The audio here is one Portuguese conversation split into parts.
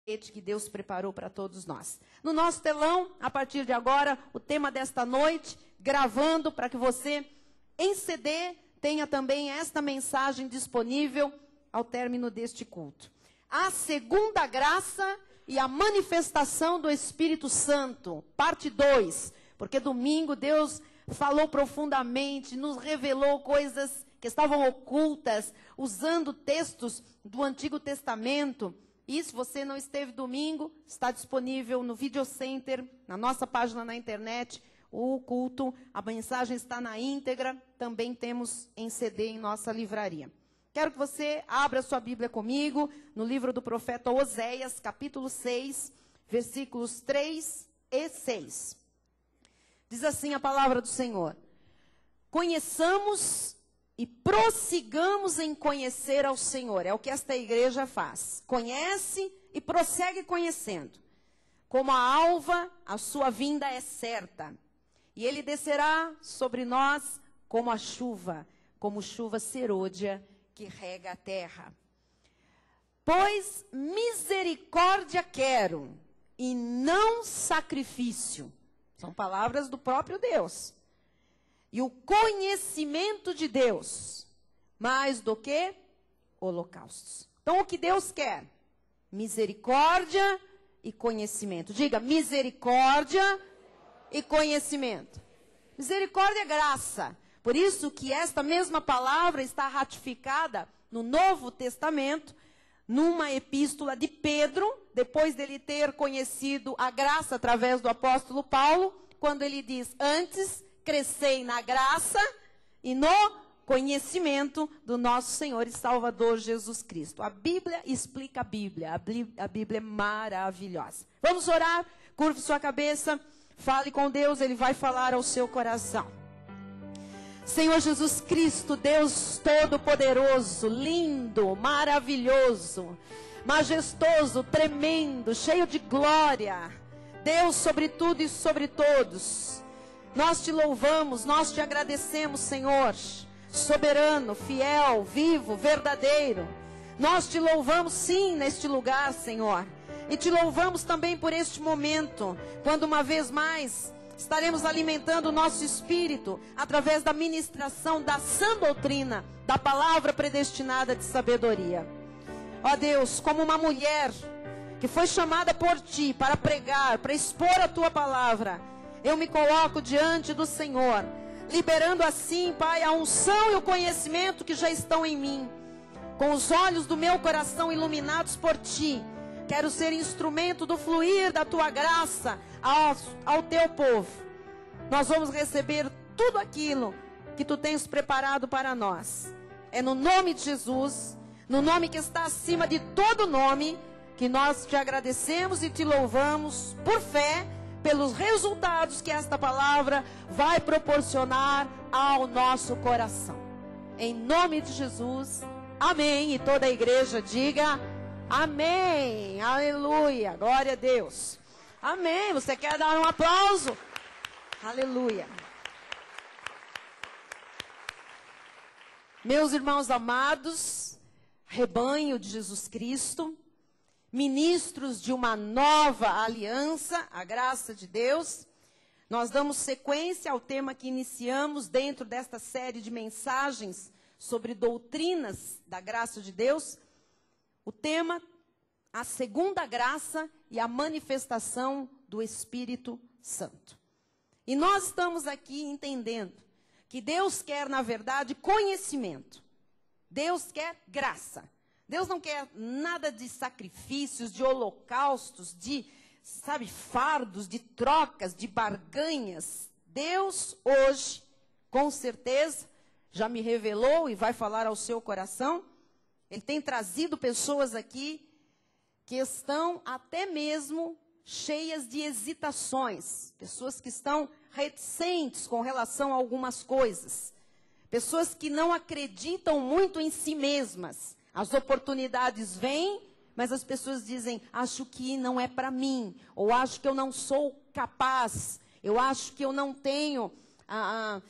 que Deus preparou para todos nós. No nosso telão, a partir de agora, o tema desta noite, gravando para que você, em CD, tenha também esta mensagem disponível ao término deste culto. A segunda graça e a manifestação do Espírito Santo, parte 2, porque domingo Deus falou profundamente, nos revelou coisas que estavam ocultas, usando textos do Antigo Testamento. E se você não esteve domingo, está disponível no Video Center, na nossa página na internet, o culto, a mensagem está na íntegra, também temos em CD em nossa livraria. Quero que você abra sua Bíblia comigo, no livro do profeta Oséias, capítulo 6, versículos 3 e 6. Diz assim a palavra do Senhor: conheçamos e prossigamos em conhecer ao Senhor. É o que esta igreja faz. Conhece e prossegue conhecendo. Como a alva, a sua vinda é certa. E ele descerá sobre nós como chuva serôdia que rega a terra. Pois misericórdia quero e não sacrifício. São palavras do próprio Deus. E o conhecimento de Deus, mais do que holocaustos. Então, o que Deus quer? Misericórdia e conhecimento. Diga, misericórdia e conhecimento. Misericórdia é graça. Por isso que esta mesma palavra está ratificada no Novo Testamento, numa epístola de Pedro, depois dele ter conhecido a graça através do apóstolo Paulo, quando ele diz, antes crescei na graça e no conhecimento do nosso Senhor e Salvador Jesus Cristo. A Bíblia explica a Bíblia. A Bíblia é maravilhosa. Vamos orar? Curve sua cabeça. Fale com Deus. Ele vai falar ao seu coração. Senhor Jesus Cristo, Deus Todo-Poderoso, lindo, maravilhoso, majestoso, tremendo, cheio de glória. Deus sobre tudo e sobre todos. Nós te louvamos, nós te agradecemos, Senhor, soberano, fiel, vivo, verdadeiro. Nós te louvamos sim neste lugar, Senhor. E te louvamos também por este momento, quando uma vez mais estaremos alimentando o nosso espírito através da ministração da sã doutrina, da palavra predestinada de sabedoria. Ó Deus, como uma mulher que foi chamada por ti para pregar, para expor a tua palavra, eu me coloco diante do Senhor, liberando assim, Pai, a unção e o conhecimento que já estão em mim. Com os olhos do meu coração iluminados por ti, quero ser instrumento do fluir da tua graça ao teu povo. Nós vamos receber tudo aquilo que tu tens preparado para nós. É no nome de Jesus, no nome que está acima de todo nome, que nós te agradecemos e te louvamos por fé, pelos resultados que esta palavra vai proporcionar ao nosso coração. Em nome de Jesus, amém. E toda a igreja diga amém, aleluia, glória a Deus. Amém, você quer dar um aplauso? Aleluia. Meus irmãos amados, rebanho de Jesus Cristo, ministros de uma nova aliança, a graça de Deus, nós damos sequência ao tema que iniciamos dentro desta série de mensagens sobre doutrinas da graça de Deus. O tema, a segunda graça e a manifestação do Espírito Santo. E nós estamos aqui entendendo que Deus quer, na verdade, conhecimento. Deus quer graça. Deus não quer nada de sacrifícios, de holocaustos, de, fardos, de trocas, de barganhas. Deus hoje, com certeza, já me revelou e vai falar ao seu coração. Ele tem trazido pessoas aqui que estão até mesmo cheias de hesitações. Pessoas que estão reticentes com relação a algumas coisas. Pessoas que não acreditam muito em si mesmas. As oportunidades vêm, mas as pessoas dizem, acho que não é para mim, ou acho que eu não sou capaz, eu acho que eu não tenho a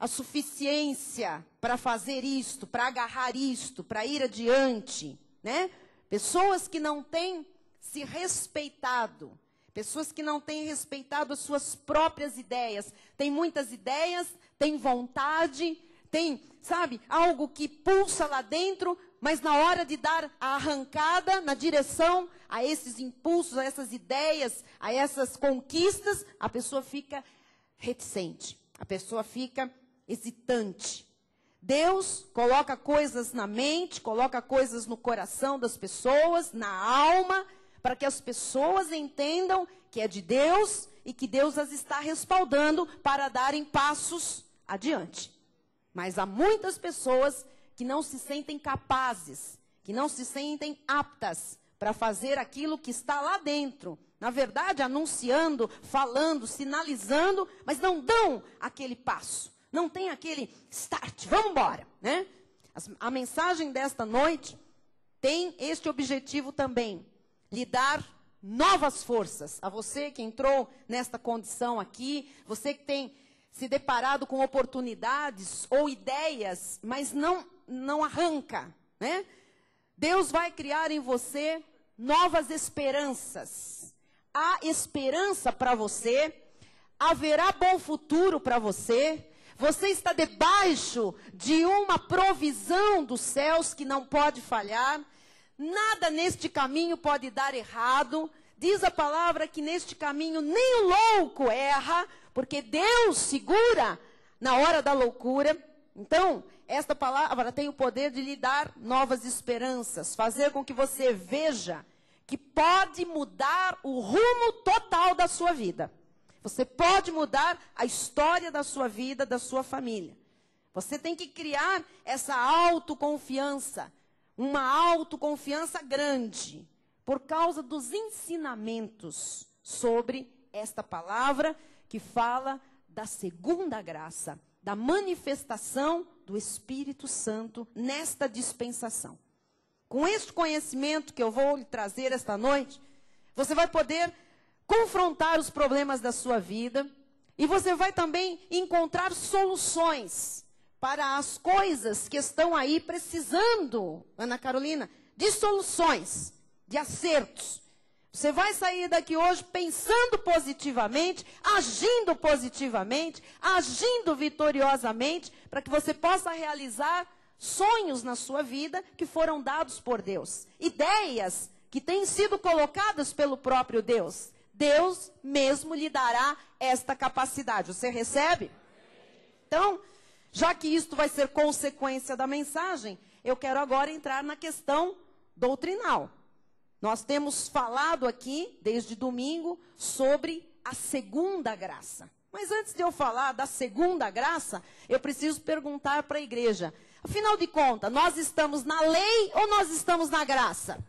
suficiência para fazer isto, para agarrar isto, para ir adiante, né? Pessoas que não têm se respeitado. Pessoas que não têm respeitado as suas próprias ideias. Tem muitas ideias, tem vontade, tem, sabe, algo que pulsa lá dentro, mas na hora de dar a arrancada na direção a esses impulsos, a essas ideias, a essas conquistas, a pessoa fica reticente, a pessoa fica hesitante. Deus coloca coisas na mente, coloca coisas no coração das pessoas, na alma, para que as pessoas entendam que é de Deus e que Deus as está respaldando para darem passos adiante. Mas há muitas pessoas que não se sentem capazes, que não se sentem aptas para fazer aquilo que está lá dentro. Na verdade, anunciando, falando, sinalizando, mas não dão aquele passo. Não tem aquele start, vamos embora, né? A mensagem desta noite tem este objetivo também. Lhe dar novas forças. A você que entrou nesta condição aqui, você que tem se deparado com oportunidades ou ideias, mas não arranca, né? Deus vai criar em você novas esperanças. Há esperança para você, haverá bom futuro para você. Você está debaixo de uma provisão dos céus que não pode falhar. Nada neste caminho pode dar errado. Diz a palavra que neste caminho nem o louco erra, porque Deus segura na hora da loucura. Então, esta palavra tem o poder de lhe dar novas esperanças, fazer com que você veja que pode mudar o rumo total da sua vida. Você pode mudar a história da sua vida, da sua família. Você tem que criar essa autoconfiança. Uma autoconfiança grande, por causa dos ensinamentos sobre esta palavra que fala da segunda graça, da manifestação do Espírito Santo nesta dispensação. Com este conhecimento que eu vou lhe trazer esta noite, você vai poder confrontar os problemas da sua vida e você vai também encontrar soluções para as coisas que estão aí precisando, Ana Carolina, de soluções, de acertos. Você vai sair daqui hoje pensando positivamente, agindo vitoriosamente, para que você possa realizar sonhos na sua vida que foram dados por Deus. Ideias que têm sido colocadas pelo próprio Deus. Deus mesmo lhe dará esta capacidade. Você recebe? Então, já que isto vai ser consequência da mensagem, eu quero agora entrar na questão doutrinal. Nós temos falado aqui, desde domingo, sobre a segunda graça. Mas antes de eu falar da segunda graça, eu preciso perguntar para a igreja. Afinal de contas, nós estamos na lei ou nós estamos na graça?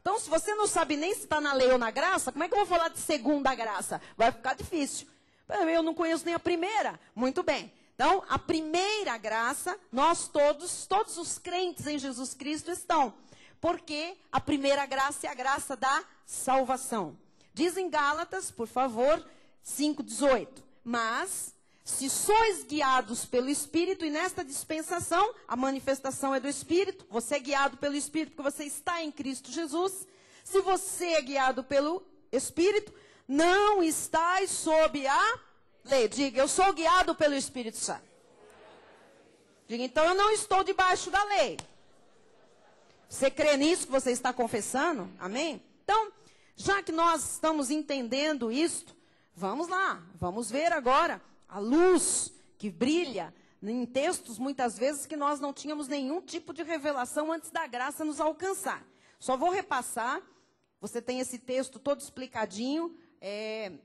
Então, se você não sabe nem se está na lei ou na graça, como é que eu vou falar de segunda graça? Vai ficar difícil. Eu não conheço nem a primeira. Muito bem. Então, a primeira graça, nós todos os crentes em Jesus Cristo estão. Porque a primeira graça é a graça da salvação. Diz em Gálatas, por favor, 5:18. Mas, se sois guiados pelo Espírito, e nesta dispensação, a manifestação é do Espírito, você é guiado pelo Espírito porque você está em Cristo Jesus. Se você é guiado pelo Espírito, não estais sob a lei. Diga, eu sou guiado pelo Espírito Santo. Diga, então eu não estou debaixo da lei. Você crê nisso que você está confessando? Amém? Então, já que nós estamos entendendo isto, vamos lá, vamos ver agora a luz que brilha em textos, muitas vezes, que nós não tínhamos nenhum tipo de revelação antes da graça nos alcançar. Só vou repassar, você tem esse texto todo explicadinho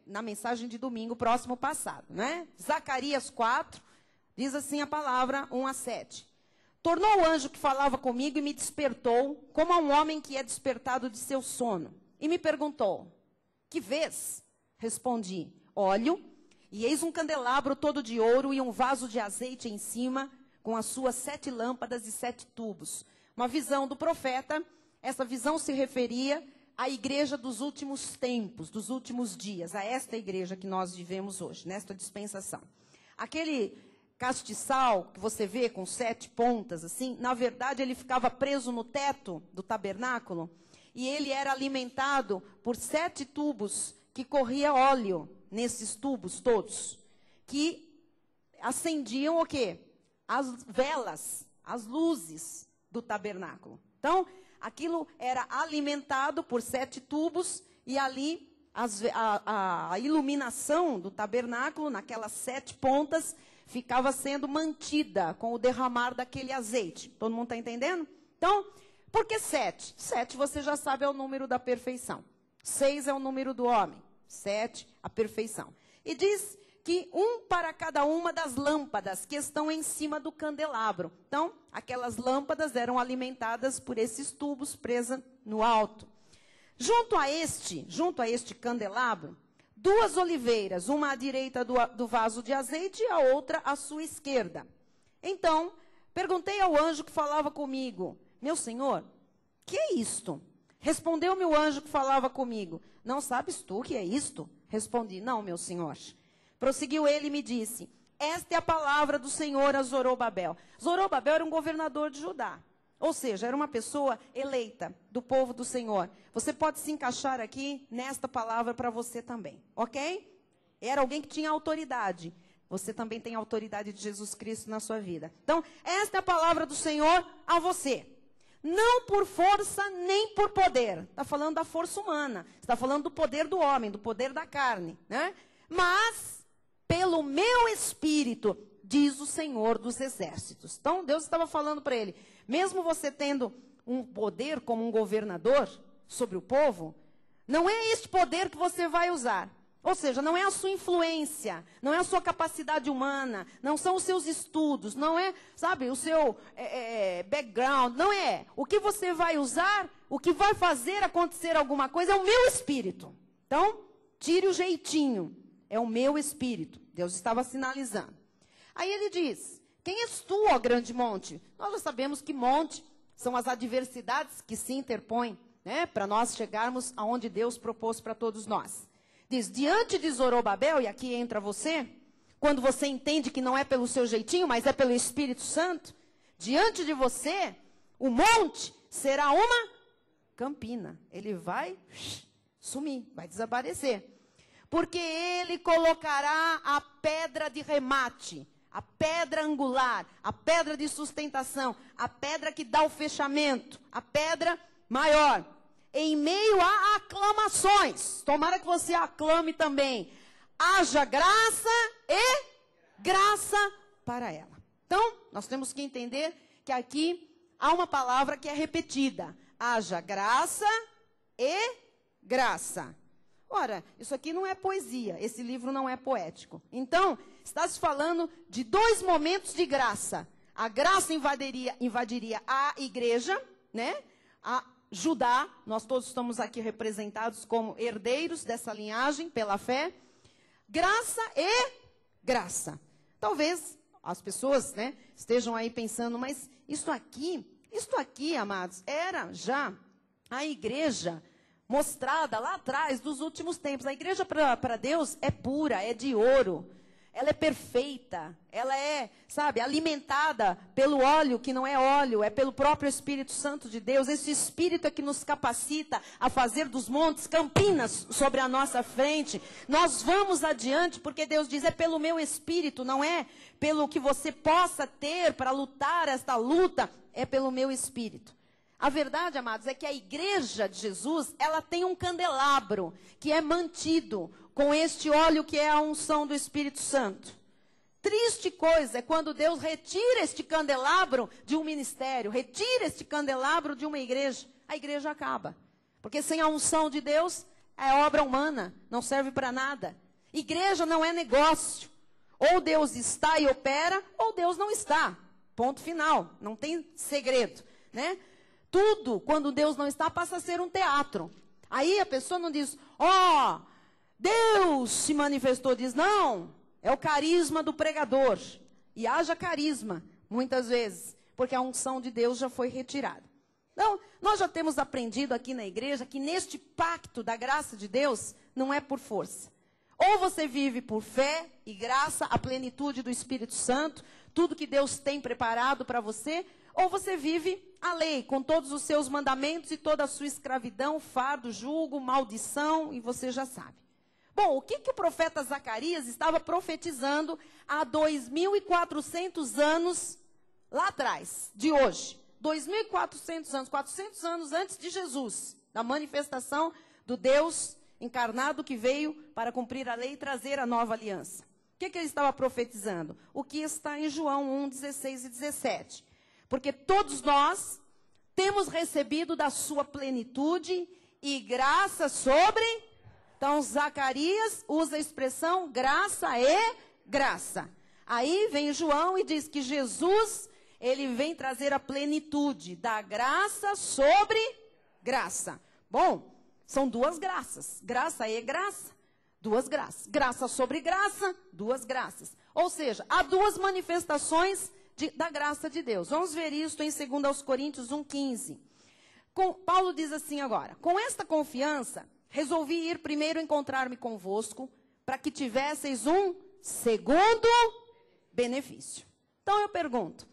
na mensagem de domingo próximo passado, né? Zacarias 4, diz assim a palavra 1-7. Tornou o anjo que falava comigo e me despertou, como a um homem que é despertado de seu sono. E me perguntou, que vês? Respondi, olho, e eis um candelabro todo de ouro e um vaso de azeite em cima, com as suas 7 lâmpadas e 7 tubos. Uma visão do profeta, essa visão se referia à igreja dos últimos tempos, dos últimos dias, a esta igreja que nós vivemos hoje, nesta dispensação. Aquele castiçal que você vê com 7 pontas, assim, na verdade ele ficava preso no teto do tabernáculo, e ele era alimentado por 7 tubos que corria óleo nesses tubos todos, que acendiam o quê? As velas, as luzes do tabernáculo. Então, aquilo era alimentado por 7 tubos e ali a iluminação do tabernáculo, naquelas 7 pontas, ficava sendo mantida com o derramar daquele azeite. Todo mundo está entendendo? Então, por que 7? 7, você já sabe, é o número da perfeição. 6 é o número do homem. 7, a perfeição. E diz que 1 para cada uma das lâmpadas que estão em cima do candelabro. Então, aquelas lâmpadas eram alimentadas por esses tubos presas no alto. Junto a este candelabro, 2 oliveiras, uma à direita do vaso de azeite e a outra à sua esquerda. Então, perguntei ao anjo que falava comigo: meu senhor, que é isto? Respondeu-me o anjo que falava comigo: não sabes tu o que é isto? Respondi: não, meu senhor. Prosseguiu ele e me disse: esta é a palavra do Senhor a Zorobabel. Zorobabel era um governador de Judá. Ou seja, era uma pessoa eleita do povo do Senhor. Você pode se encaixar aqui nesta palavra para você também, ok? Era alguém que tinha autoridade. Você também tem a autoridade de Jesus Cristo na sua vida. Então, esta é a palavra do Senhor a você. Não por força nem por poder. Está falando da força humana. Está falando do poder do homem, do poder da carne, né? Mas, pelo meu espírito, diz o Senhor dos exércitos. Então, Deus estava falando para ele: mesmo você tendo um poder como um governador sobre o povo, não é este poder que você vai usar. Ou seja, não é a sua influência, não é a sua capacidade humana, não são os seus estudos, não é, sabe, o seu background, não é. O que você vai usar, o que vai fazer acontecer alguma coisa é o meu espírito. Então, tire o jeitinho, é o meu espírito. Deus estava sinalizando. Aí ele diz: quem és tu, ó grande monte? Nós já sabemos que monte são as adversidades que se interpõem, né, para nós chegarmos aonde Deus propôs para todos nós. Diz: diante de Zorobabel, e aqui entra você, quando você entende que não é pelo seu jeitinho, mas é pelo Espírito Santo, diante de você, o monte será uma campina. Ele vai sumir, vai desaparecer. Porque ele colocará a pedra de remate, a pedra angular, a pedra de sustentação, a pedra que dá o fechamento, a pedra maior, em meio a aclamações. Tomara que você aclame também. Haja graça e graça para ela. Então, nós temos que entender que aqui há uma palavra que é repetida: haja graça e graça. Ora, isso aqui não é poesia, esse livro não é poético. Então, está se falando de 2 momentos de graça. A graça invadiria a igreja, né? A Judá, nós todos estamos aqui representados como herdeiros dessa linhagem pela fé. Graça e graça. Talvez as pessoas, né, estejam aí pensando: mas isto aqui, amados, era já a igreja mostrada lá atrás dos últimos tempos. A igreja para Deus é pura, é de ouro. Ela é perfeita, ela é, sabe, alimentada pelo óleo que não é óleo, é pelo próprio Espírito Santo de Deus. Esse Espírito é que nos capacita a fazer dos montes campinas sobre a nossa frente. Nós vamos adiante porque Deus diz: é pelo meu Espírito, não é pelo que você possa ter para lutar esta luta, é pelo meu Espírito. A verdade, amados, é que a igreja de Jesus, ela tem um candelabro que é mantido com este óleo que é a unção do Espírito Santo. Triste coisa é quando Deus retira este candelabro de um ministério, retira este candelabro de uma igreja. A igreja acaba. Porque sem a unção de Deus, é obra humana, não serve para nada. Igreja não é negócio. Ou Deus está e opera, ou Deus não está. Ponto final. Não tem segredo, né? Tudo, quando Deus não está, passa a ser um teatro. Aí a pessoa não diz: ó, Deus se manifestou. Diz: não, é o carisma do pregador. E haja carisma, muitas vezes, porque a unção de Deus já foi retirada. Então, nós já temos aprendido aqui na igreja que neste pacto da graça de Deus, não é por força. Ou você vive por fé e graça, a plenitude do Espírito Santo, tudo que Deus tem preparado para você, ou você vive a lei, com todos os seus mandamentos e toda a sua escravidão, fardo, jugo, maldição, e você já sabe. Bom, o que o profeta Zacarias estava profetizando há 2.400 anos lá atrás, de hoje? 2.400 anos, 400 anos antes de Jesus, da manifestação do Deus encarnado que veio para cumprir a lei e trazer a nova aliança. O que ele estava profetizando? O que está em João 1, 16 e 17. Porque todos nós temos recebido da sua plenitude e graça sobre... Então, Zacarias usa a expressão graça e graça. Aí vem João e diz que Jesus, ele vem trazer a plenitude da graça sobre graça. Bom, são duas graças. Graça e graça, duas graças. Graça sobre graça, duas graças. Ou seja, há duas manifestações da graça de Deus. Vamos ver isso em 2 Coríntios 1,15. Paulo diz assim agora: com esta confiança, resolvi ir primeiro encontrar-me convosco, para que tivesseis um segundo benefício. Então eu pergunto,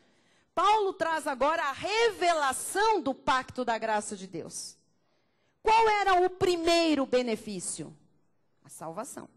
Paulo traz agora a revelação do pacto da graça de Deus. Qual era o primeiro benefício? A salvação.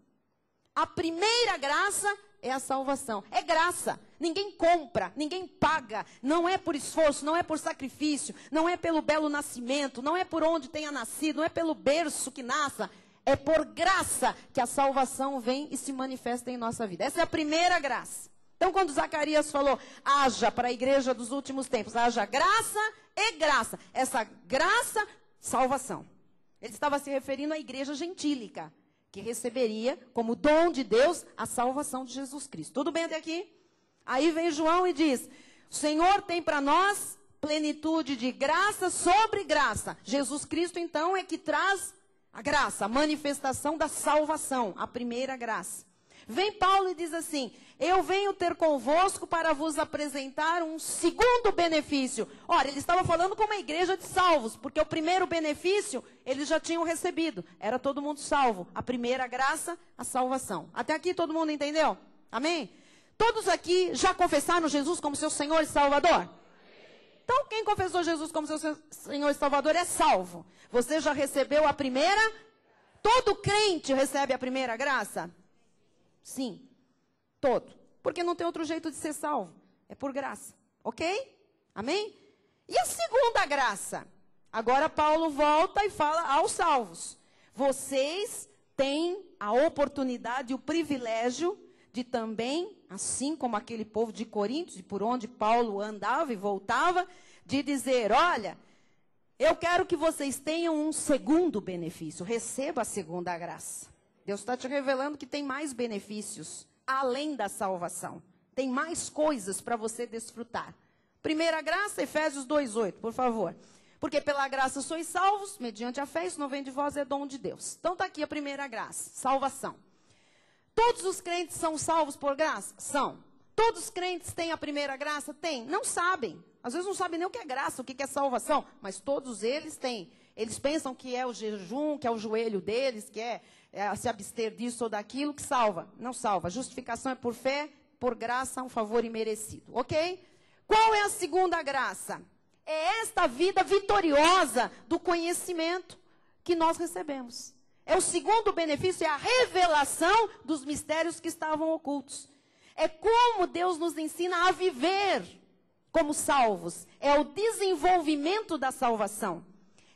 A primeira graça é a salvação. É graça. Ninguém compra, ninguém paga. Não é por esforço, não é por sacrifício, não é pelo belo nascimento, não é por onde tenha nascido, não é pelo berço que nasça. É por graça que a salvação vem e se manifesta em nossa vida. Essa é a primeira graça. Então, quando Zacarias falou, haja para a igreja dos últimos tempos, haja graça e graça. Essa graça, salvação. Ele estava se referindo à igreja gentílica, que receberia como dom de Deus a salvação de Jesus Cristo. Tudo bem até aqui? Aí vem João e diz, o Senhor tem para nós plenitude de graça sobre graça. Jesus Cristo, então, é que traz a graça, a manifestação da salvação, a primeira graça. Vem Paulo e diz assim, eu venho ter convosco para vos apresentar um segundo benefício. Ora, ele estava falando com uma igreja de salvos, porque o primeiro benefício eles já tinham recebido. Era todo mundo salvo. A primeira graça, a salvação. Até aqui todo mundo entendeu? Amém? Todos aqui já confessaram Jesus como seu Senhor e Salvador? Então, quem confessou Jesus como seu Senhor e Salvador é salvo. Você já recebeu a primeira? Todo crente recebe a primeira graça? Sim, todo. Porque não tem outro jeito de ser salvo. É por graça. Ok? Amém? E a segunda graça? Agora Paulo volta e fala aos salvos. Vocês têm a oportunidade e o privilégio de também, assim como aquele povo de Corinto, de por onde Paulo andava e voltava, de dizer, olha, eu quero que vocês tenham um segundo benefício. Receba a segunda graça. Deus está te revelando que tem mais benefícios, além da salvação. Tem mais coisas para você desfrutar. Primeira graça, Efésios 2,8, por favor. Porque pela graça sois salvos, mediante a fé, isso não vem de vós, é dom de Deus. Então está aqui a primeira graça, salvação. Todos os crentes são salvos por graça? São. Todos os crentes têm a primeira graça? Tem. Não sabem. Às vezes não sabem nem o que é graça, o que é salvação. Mas todos eles têm. Eles pensam que é o jejum, que é o joelho deles, que é se abster disso ou daquilo, que salva. Não salva. Justificação é por fé, por graça, um favor imerecido. Ok? Qual é a segunda graça? É esta vida vitoriosa do conhecimento que nós recebemos. É o segundo benefício, é a revelação dos mistérios que estavam ocultos. É como Deus nos ensina a viver como salvos. É o desenvolvimento da salvação.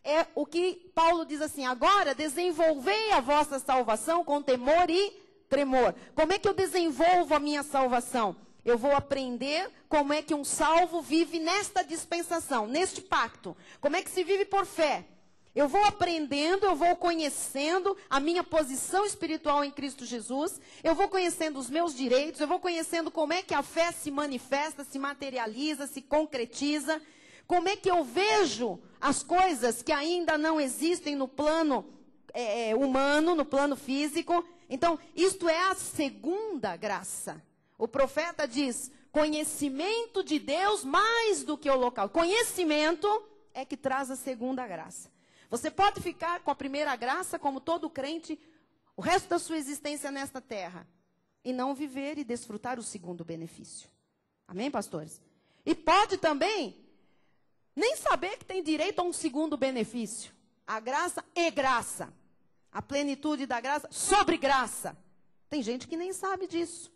É o que Paulo diz assim, agora desenvolvei a vossa salvação com temor e tremor. Como é que eu desenvolvo a minha salvação? Eu vou aprender como é que um salvo vive nesta dispensação, neste pacto. Como é que se vive por fé? Eu vou aprendendo, eu vou conhecendo a minha posição espiritual em Cristo Jesus, eu vou conhecendo os meus direitos, eu vou conhecendo como é que a fé se manifesta, se materializa, se concretiza, como é que eu vejo as coisas que ainda não existem no plano humano, no plano físico. Então, isto é a segunda graça. O profeta diz, conhecimento de Deus mais do que o local. Conhecimento é que traz a segunda graça. Você pode ficar com a primeira graça, como todo crente, o resto da sua existência nesta terra, e não viver e desfrutar o segundo benefício. Amém, pastores? E pode também Nem saber que tem direito a um segundo benefício. A graça e graça. A plenitude da graça sobre graça. Tem gente que nem sabe disso.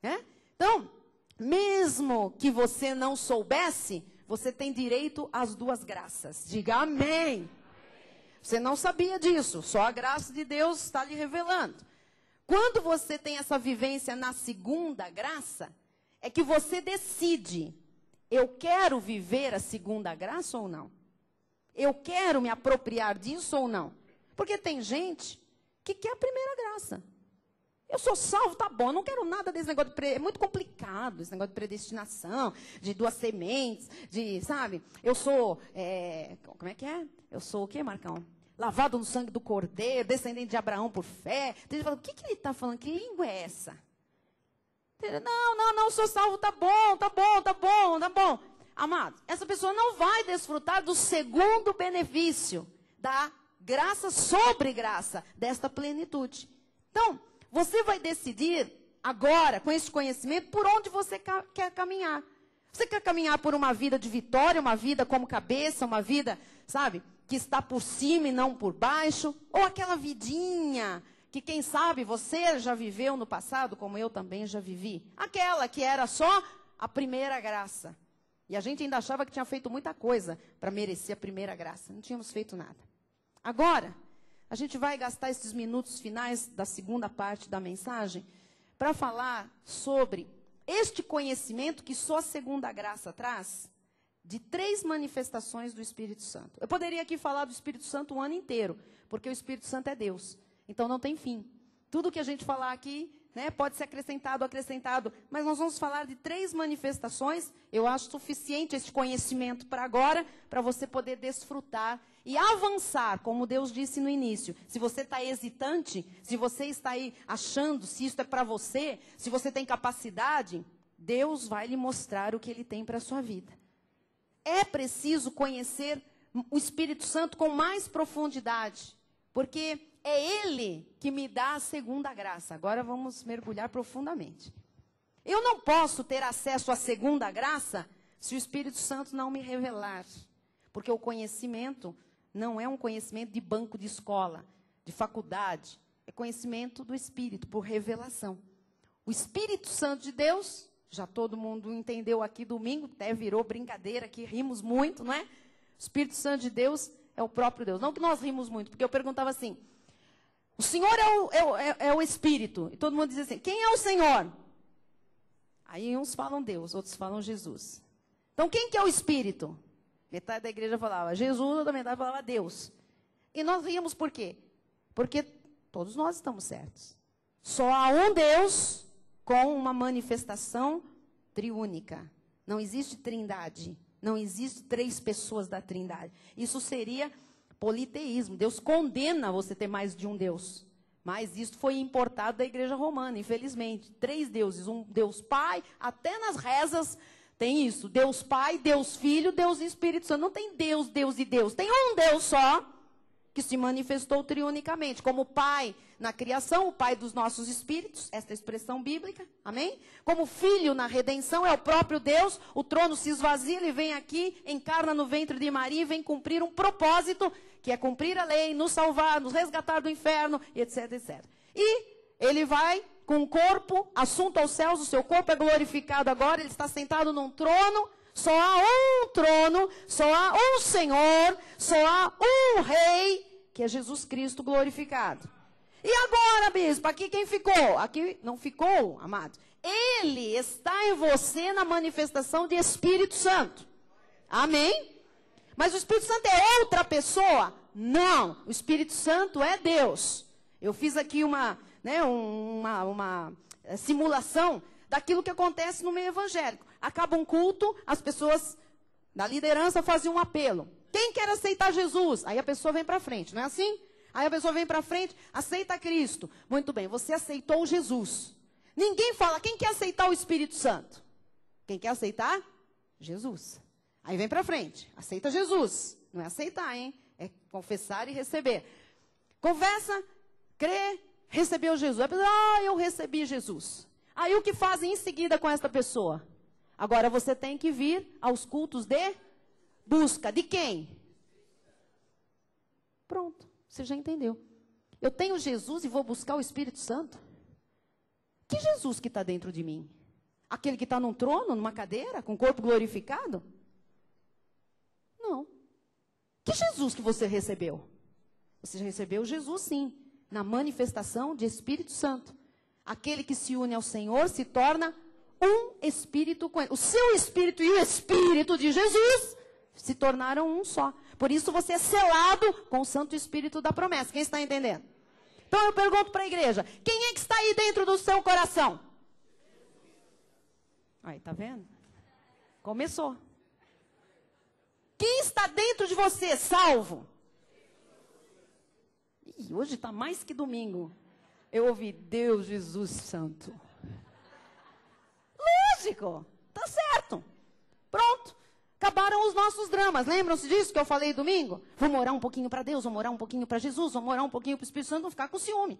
Né? Então, mesmo que você não soubesse, você tem direito às duas graças. Diga amém. Você não sabia disso, só a graça de Deus está lhe revelando. Quando você tem essa vivência na segunda graça, é que você decide, eu quero viver a segunda graça ou não? Eu quero me apropriar disso ou não? Porque tem gente que quer a primeira graça. Eu sou salvo, tá bom, eu não quero nada desse negócio é muito complicado, esse negócio de predestinação, de duas sementes, de, sabe, eu sou, como é que é? Eu sou o quê, Marcão? Lavado no sangue do Cordeiro, descendente de Abraão por fé. Tem gente que fala, o que ele está falando? Que língua é essa? Não, sou salvo, tá bom. Amado, essa pessoa não vai desfrutar do segundo benefício, da graça sobre graça, desta plenitude. Então, você vai decidir agora, com esse conhecimento, por onde você quer caminhar. Você quer caminhar por uma vida de vitória, uma vida como cabeça, uma vida, sabe, que está por cima e não por baixo? Ou aquela vidinha que, quem sabe, você já viveu no passado, como eu também já vivi. Aquela que era só a primeira graça. E a gente ainda achava que tinha feito muita coisa para merecer a primeira graça. Não tínhamos feito nada. Agora, a gente vai gastar esses minutos finais da segunda parte da mensagem para falar sobre este conhecimento que só a segunda graça traz, de 3 manifestações do Espírito Santo. Eu poderia aqui falar do Espírito Santo o ano inteiro, porque o Espírito Santo é Deus. Então não tem fim. Tudo que a gente falar aqui, né, pode ser acrescentado, mas nós vamos falar de 3 manifestações. Eu acho suficiente esse conhecimento para agora, para você poder desfrutar e avançar, como Deus disse no início. Se você está hesitante, se você está aí achando se isso é para você, se você tem capacidade, Deus vai lhe mostrar o que Ele tem para a sua vida. É preciso conhecer o Espírito Santo com mais profundidade, porque é Ele que me dá a segunda graça. Agora vamos mergulhar profundamente. Eu não posso ter acesso à segunda graça se o Espírito Santo não me revelar, porque o conhecimento não é um conhecimento de banco de escola, de faculdade, é conhecimento do Espírito, por revelação. O Espírito Santo de Deus, já todo mundo entendeu aqui domingo, até virou brincadeira aqui, rimos muito, não é? O Espírito Santo de Deus é o próprio Deus. Não que nós rimos muito, porque eu perguntava assim, o Senhor é o Espírito. E todo mundo dizia assim, quem é o Senhor? Aí uns falam Deus, outros falam Jesus. Então quem que é o Espírito? Metade da igreja falava Jesus, outra metade falava Deus. E nós ríamos por quê? Porque todos nós estamos certos. Só há um Deus com uma manifestação triúnica. Não existe trindade. Não existe 3 pessoas da trindade. Isso seria politeísmo. Deus condena você ter mais de um Deus. Mas isso foi importado da igreja romana, infelizmente. 3 deuses. Um Deus Pai, até nas rezas tem isso. Deus Pai, Deus Filho, Deus Espírito Santo. Não tem Deus, Deus e Deus. Tem um Deus só, que se manifestou triunicamente, como Pai na criação, o Pai dos nossos espíritos, esta é a expressão bíblica, amém? Como Filho na redenção, é o próprio Deus, o trono se esvazia, ele vem aqui, encarna no ventre de Maria e vem cumprir um propósito, que é cumprir a lei, nos salvar, nos resgatar do inferno, etc, etc. E ele vai com o corpo, assunto aos céus, o seu corpo é glorificado agora, ele está sentado num trono. Só há um trono, só há um Senhor, só há um Rei, que é Jesus Cristo glorificado. E agora, bispo, aqui quem ficou? Aqui não ficou, amado. Ele está em você na manifestação de Espírito Santo. Amém? Mas o Espírito Santo é outra pessoa? Não, o Espírito Santo é Deus. Eu fiz aqui uma simulação daquilo que acontece no meio evangélico. Acaba um culto, as pessoas da liderança fazem um apelo. Quem quer aceitar Jesus? Aí a pessoa vem para frente, não é assim? Aí a pessoa vem para frente, aceita Cristo. Muito bem, você aceitou Jesus. Ninguém fala, quem quer aceitar o Espírito Santo? Quem quer aceitar? Jesus. Aí vem para frente, aceita Jesus. Não é aceitar, hein? É confessar e receber. Confessa, crê, recebeu Jesus. Aí a pessoa, eu recebi Jesus. Aí o que fazem em seguida com esta pessoa? Agora você tem que vir aos cultos de busca de quem? Pronto, você já entendeu. Eu tenho Jesus e vou buscar o Espírito Santo? Que Jesus que está dentro de mim? Aquele que está num trono, numa cadeira, com o corpo glorificado? Não. Que Jesus que você recebeu? Você recebeu Jesus, sim, na manifestação de Espírito Santo. Aquele que se une ao Senhor se torna um espírito com ele. O seu espírito e o espírito de Jesus se tornaram um só. Por isso você é selado com o Santo Espírito da promessa. Quem está entendendo? Então eu pergunto para a igreja, quem é que está aí dentro do seu coração? Aí, tá vendo? Começou. Quem está dentro de você, salvo? Ih, hoje está mais que domingo. Eu ouvi, Deus, Jesus Santo. Lógico, tá certo. Pronto. Acabaram os nossos dramas. Lembram-se disso que eu falei domingo? Vamos orar um pouquinho para Deus, vamos orar um pouquinho para Jesus, vamos orar um pouquinho para o Espírito Santo, vamos ficar com ciúme.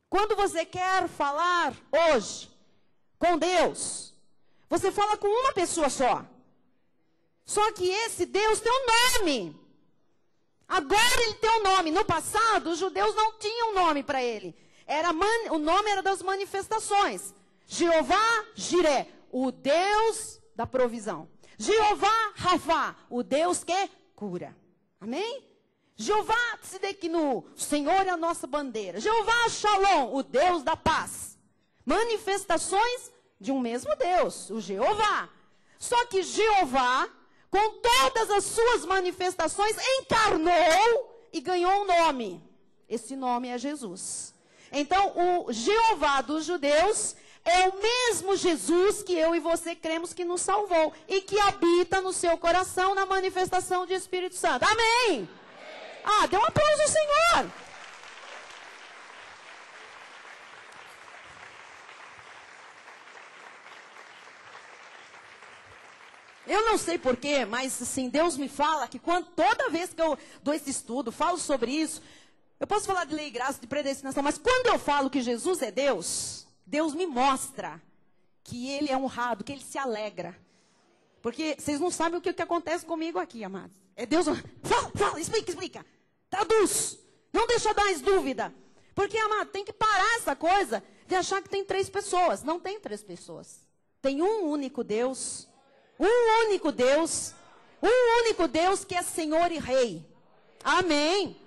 Quando você quer falar hoje com Deus, você fala com uma pessoa só. Só que esse Deus tem um nome. Agora ele tem um nome. No passado, os judeus não tinham nome para ele. O nome era das manifestações. Jeová Jiré, o Deus da provisão. Jeová Rafá, o Deus que cura. Amém? Jeová Tsidekinu, o Senhor é a nossa bandeira. Jeová Shalom, o Deus da paz. Manifestações de um mesmo Deus, o Jeová. Só que Jeová, com todas as suas manifestações, encarnou e ganhou um nome. Esse nome é Jesus. Então, o Jeová dos judeus é o mesmo Jesus que eu e você cremos que nos salvou e que habita no seu coração na manifestação de Espírito Santo. Amém? Ah, dê um aplauso ao Senhor. Eu não sei porquê, mas assim, Deus me fala que toda vez que eu dou esse estudo, falo sobre isso, eu posso falar de lei e graça, de predestinação, mas quando eu falo que Jesus é Deus, Deus me mostra que Ele é honrado, que Ele se alegra. Porque vocês não sabem o que acontece comigo aqui, amados. É Deus, fala, explica. Traduz. Não deixa dar mais dúvida. Porque, amado, tem que parar essa coisa de achar que tem 3 pessoas. Não tem 3 pessoas. Tem um único Deus. Um único Deus. Um único Deus que é Senhor e Rei. Amém.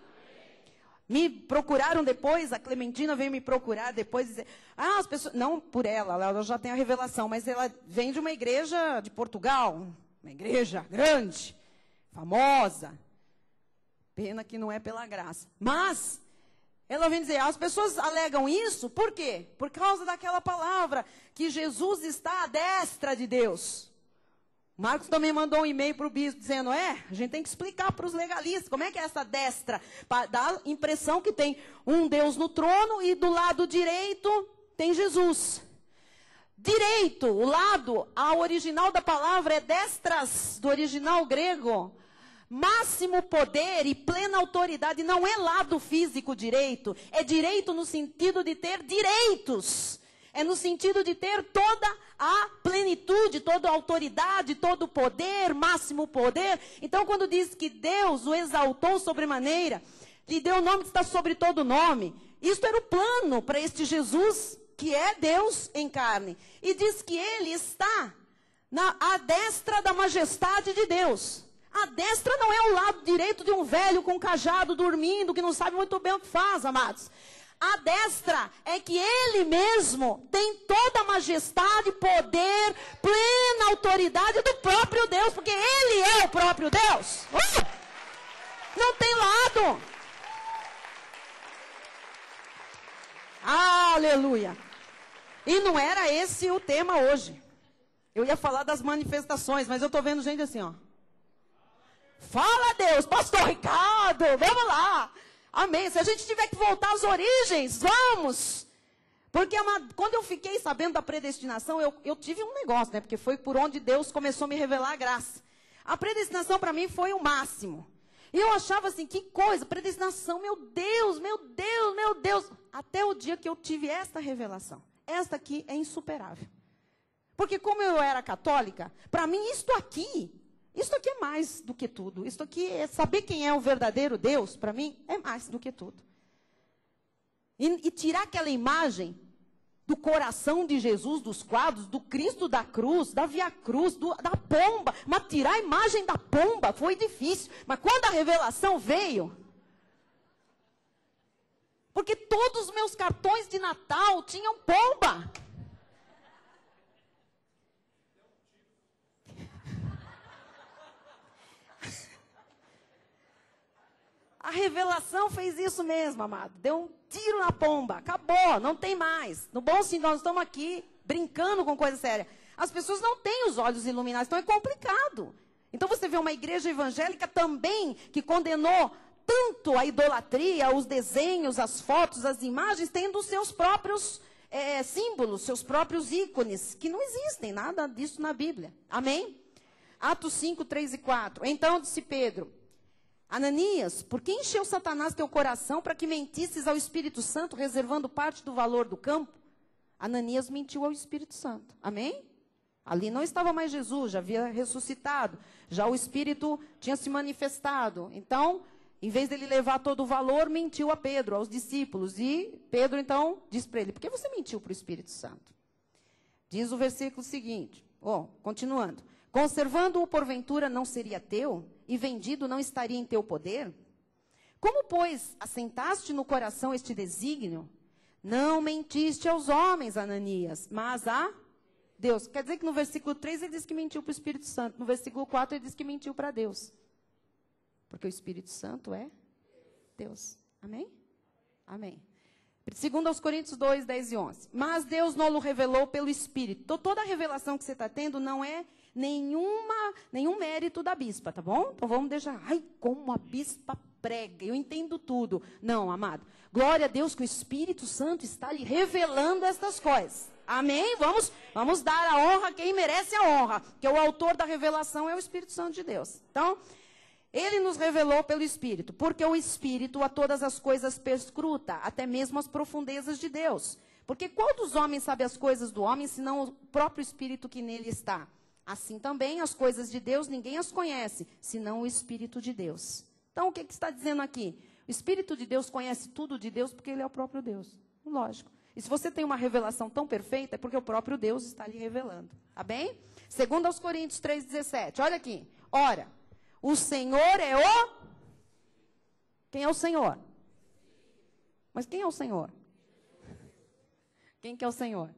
Me procuraram depois, a Clementina veio me procurar depois e dizer, as pessoas, não por ela já tem a revelação, mas ela vem de uma igreja de Portugal, uma igreja grande, famosa. Pena que não é pela graça. Mas, ela vem dizer, as pessoas alegam isso, por quê? Por causa daquela palavra, que Jesus está à destra de Deus. Marcos também mandou um e-mail para o bispo dizendo, a gente tem que explicar para os legalistas como é que é essa destra. Dá a impressão que tem um Deus no trono e do lado direito tem Jesus. Direito, o lado, a original da palavra é destras, do original grego. Máximo poder e plena autoridade, não é lado físico direito, é direito no sentido de ter direitos. É no sentido de ter toda a plenitude, toda a autoridade, todo o poder, máximo poder. Então, quando diz que Deus o exaltou sobremaneira, lhe deu o nome que está sobre todo nome, isto era o plano para este Jesus, que é Deus em carne. E diz que ele está à destra da majestade de Deus. A destra não é o lado direito de um velho com cajado dormindo, que não sabe muito bem o que faz, amados. A destra é que ele mesmo tem toda a majestade, poder, plena autoridade do próprio Deus, porque ele é o próprio Deus. Não tem lado. Aleluia. E não era esse o tema hoje. Eu ia falar das manifestações, mas eu estou vendo gente assim, ó. Fala, Deus, pastor Ricardo, vamos lá. Amém. Se a gente tiver que voltar às origens, vamos. Porque quando eu fiquei sabendo da predestinação, eu tive um negócio, né? Porque foi por onde Deus começou a me revelar a graça. A predestinação para mim foi o máximo. E eu achava assim, que coisa, predestinação, meu Deus, meu Deus, meu Deus. Até o dia que eu tive esta revelação. Esta aqui é insuperável. Porque como eu era católica, para mim isto aqui Isso aqui é mais do que tudo. Isso aqui é saber quem é o verdadeiro Deus, para mim, é mais do que tudo. E tirar aquela imagem do coração de Jesus, dos quadros, do Cristo da cruz, da Via Cruz, da pomba. Mas tirar a imagem da pomba foi difícil. Mas quando a revelação veio... Porque todos os meus cartões de Natal tinham pomba. A revelação fez isso mesmo, amado. Deu um tiro na pomba. Acabou, não tem mais. No bom sentido, nós estamos aqui brincando com coisa séria. As pessoas não têm os olhos iluminados, então é complicado. Então você vê uma igreja evangélica também que condenou tanto a idolatria, os desenhos, as fotos, as imagens, tendo os seus próprios símbolos, seus próprios ícones, que não existem nada disso na Bíblia. Amém? Atos 5, 3 e 4. Então disse Pedro: Ananias, por que encheu Satanás teu coração para que mentisses ao Espírito Santo, reservando parte do valor do campo? Ananias mentiu ao Espírito Santo. Amém? Ali não estava mais Jesus, já havia ressuscitado. Já o Espírito tinha se manifestado. Então, em vez dele levar todo o valor, mentiu a Pedro, aos discípulos. E Pedro, então, diz para ele: por que você mentiu para o Espírito Santo? Diz o versículo seguinte, continuando. Conservando-o porventura não seria teu, e vendido não estaria em teu poder? Como, pois, assentaste no coração este desígnio? Não mentiste aos homens, Ananias, mas a Deus. Quer dizer que no versículo 3 ele diz que mentiu para o Espírito Santo. No versículo 4 ele diz que mentiu para Deus. Porque o Espírito Santo é Deus. Amém? Amém. Segundo aos Coríntios 2, 10 e 11. Mas Deus não o revelou pelo Espírito. Então, toda a revelação que você está tendo não é nenhum mérito da bispa, tá bom? Então vamos deixar, como a bispa prega, eu entendo tudo. Não, amado. Glória a Deus que o Espírito Santo está lhe revelando estas coisas. Amém? Vamos dar a honra a quem merece a honra, que o autor da revelação é o Espírito Santo de Deus. Então, ele nos revelou pelo Espírito, porque o Espírito a todas as coisas perscruta, até mesmo as profundezas de Deus. Porque qual dos homens sabe as coisas do homem, senão o próprio Espírito que nele está? Assim também, as coisas de Deus, ninguém as conhece, senão o Espírito de Deus. Então, o que está dizendo aqui? O Espírito de Deus conhece tudo de Deus, porque ele é o próprio Deus. Lógico. E se você tem uma revelação tão perfeita, é porque o próprio Deus está lhe revelando. Tá bem? Segundo aos Coríntios 3,17. Olha aqui. Ora, o Senhor é o... Quem é o Senhor? Mas quem é o Senhor? Quem que é o Senhor?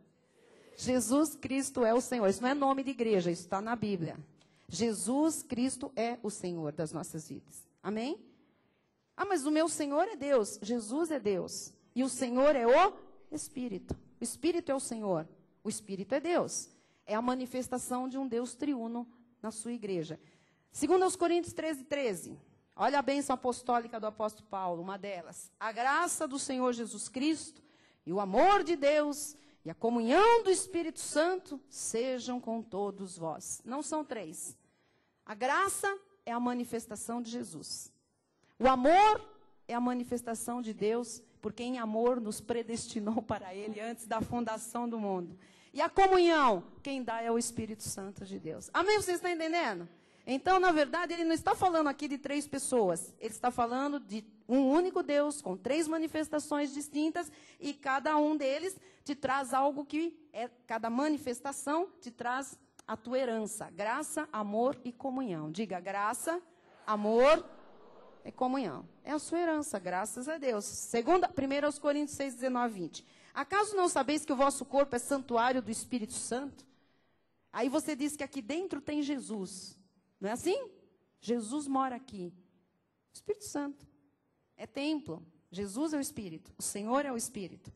Jesus Cristo é o Senhor. Isso não é nome de igreja, isso está na Bíblia. Jesus Cristo é o Senhor das nossas vidas. Amém? Mas o meu Senhor é Deus. Jesus é Deus. E o Senhor é o Espírito. O Espírito é o Senhor. O Espírito é Deus. É a manifestação de um Deus triuno na sua igreja. Segundo aos Coríntios 13, 13. Olha a bênção apostólica do apóstolo Paulo, uma delas. A graça do Senhor Jesus Cristo e o amor de Deus e a comunhão do Espírito Santo sejam com todos vós. Não são três. A graça é a manifestação de Jesus. O amor é a manifestação de Deus, porque em amor nos predestinou para Ele antes da fundação do mundo. E a comunhão, quem dá é o Espírito Santo de Deus. Amém? Vocês estão entendendo? Então, na verdade, ele não está falando aqui de três pessoas. Ele está falando de um único Deus, com três manifestações distintas, e cada um deles te traz algo que cada manifestação te traz a tua herança. Graça, amor e comunhão. Diga, graça, amor e comunhão. É a sua herança, graças a Deus. 1 Coríntios 6, 19, 20. Acaso não sabeis que o vosso corpo é santuário do Espírito Santo? Aí você diz que aqui dentro tem Jesus. Não é assim? Jesus mora aqui. O Espírito Santo é templo. Jesus é o Espírito. O Senhor é o Espírito.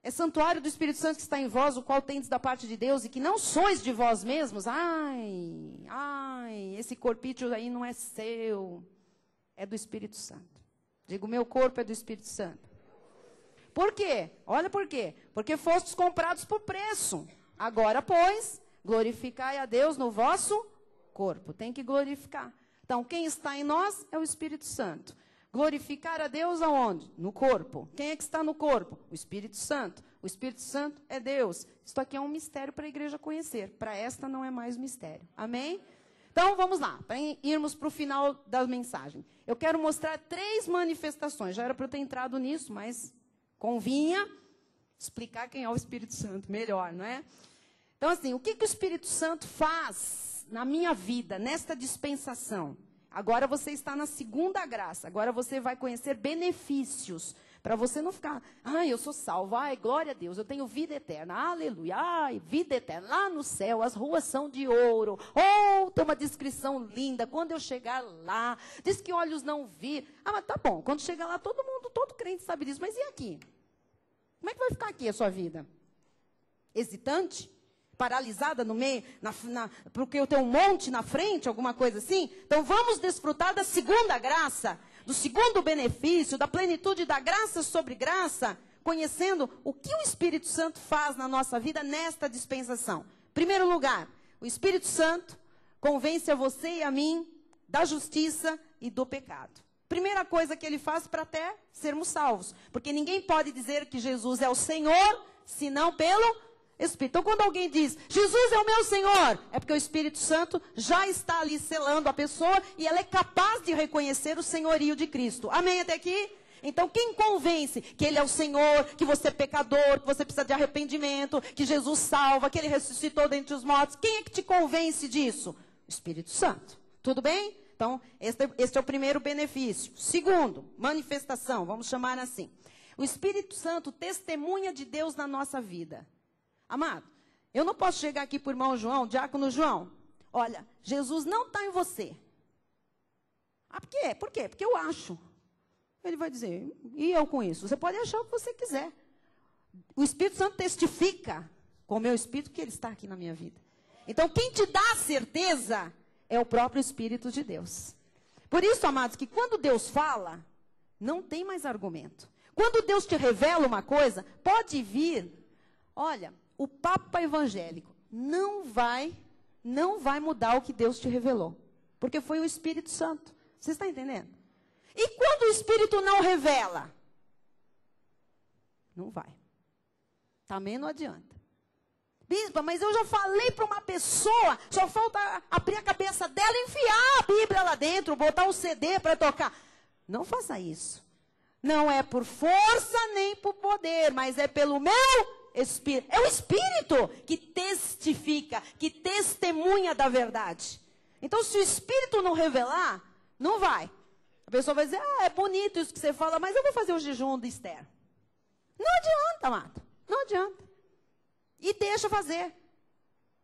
É santuário do Espírito Santo que está em vós, o qual tendes da parte de Deus, e que não sois de vós mesmos. Esse corpício aí não é seu. É do Espírito Santo. Digo, meu corpo é do Espírito Santo. Por quê? Olha por quê. Porque fostes comprados por preço. Agora, pois, glorificai a Deus no vosso corpo. Tem que glorificar. Então, quem está em nós é o Espírito Santo. Glorificar a Deus aonde? No corpo. Quem é que está no corpo? O Espírito Santo. O Espírito Santo é Deus. Isso aqui é um mistério para a igreja conhecer. Para esta não é mais mistério. Amém? Então, Então, vamos lá, para irmos para o final da mensagem. Eu quero mostrar 3 manifestações. Já era para eu ter entrado nisso, mas convinha explicar quem é o Espírito Santo melhor, não é? Então, assim, o que o Espírito Santo faz na minha vida, nesta dispensação? Agora você está na segunda graça. Agora você vai conhecer benefícios. Para você não ficar, eu sou salvo, glória a Deus, eu tenho vida eterna, aleluia, vida eterna, lá no céu, as ruas são de ouro, tem uma descrição linda, quando eu chegar lá, diz que olhos não viram, mas tá bom, quando chegar lá, todo crente sabe disso, mas e aqui? Como é que vai ficar aqui a sua vida? Hesitante? Paralisada no meio, porque eu tenho um monte na frente, alguma coisa assim? Então vamos desfrutar da segunda graça, do segundo benefício, da plenitude da graça sobre graça, conhecendo o que o Espírito Santo faz na nossa vida nesta dispensação. Primeiro lugar, o Espírito Santo convence a você e a mim da justiça e do pecado. Primeira coisa que ele faz para até sermos salvos, porque ninguém pode dizer que Jesus é o Senhor, senão pelo Espírito. Então, quando alguém diz, Jesus é o meu Senhor, é porque o Espírito Santo já está ali selando a pessoa e ela é capaz de reconhecer o senhorio de Cristo. Amém até aqui? Então, quem convence que Ele é o Senhor, que você é pecador, que você precisa de arrependimento, que Jesus salva, que Ele ressuscitou dentre os mortos, quem é que te convence disso? O Espírito Santo. Tudo bem? Então, este é o primeiro benefício. Segundo, manifestação, vamos chamar assim. O Espírito Santo testemunha de Deus na nossa vida. Amado, eu não posso chegar aqui para o irmão João, diácono João. Olha, Jesus não está em você. Por quê? Por quê? Porque eu acho. Ele vai dizer, e eu com isso? Você pode achar o que você quiser. O Espírito Santo testifica com o meu Espírito que Ele está aqui na minha vida. Então, quem te dá a certeza é o próprio Espírito de Deus. Por isso, amados, que quando Deus fala, não tem mais argumento. Quando Deus te revela uma coisa, pode vir, olha, o Papa evangélico não vai mudar o que Deus te revelou. Porque foi o Espírito Santo. Você está entendendo? E quando o Espírito não revela? Não vai. Também não adianta. Bispa, mas eu já falei para uma pessoa, só falta abrir a cabeça dela e enfiar a Bíblia lá dentro, botar um CD para tocar. Não faça isso. Não é por força nem por poder, mas é pelo meu Espírito. É o Espírito que testifica, que testemunha da verdade. Então, se o Espírito não revelar, não vai. A pessoa vai dizer, é bonito isso que você fala, mas eu vou fazer o jejum de Esther. Não adianta, amado. Não adianta. E deixa fazer.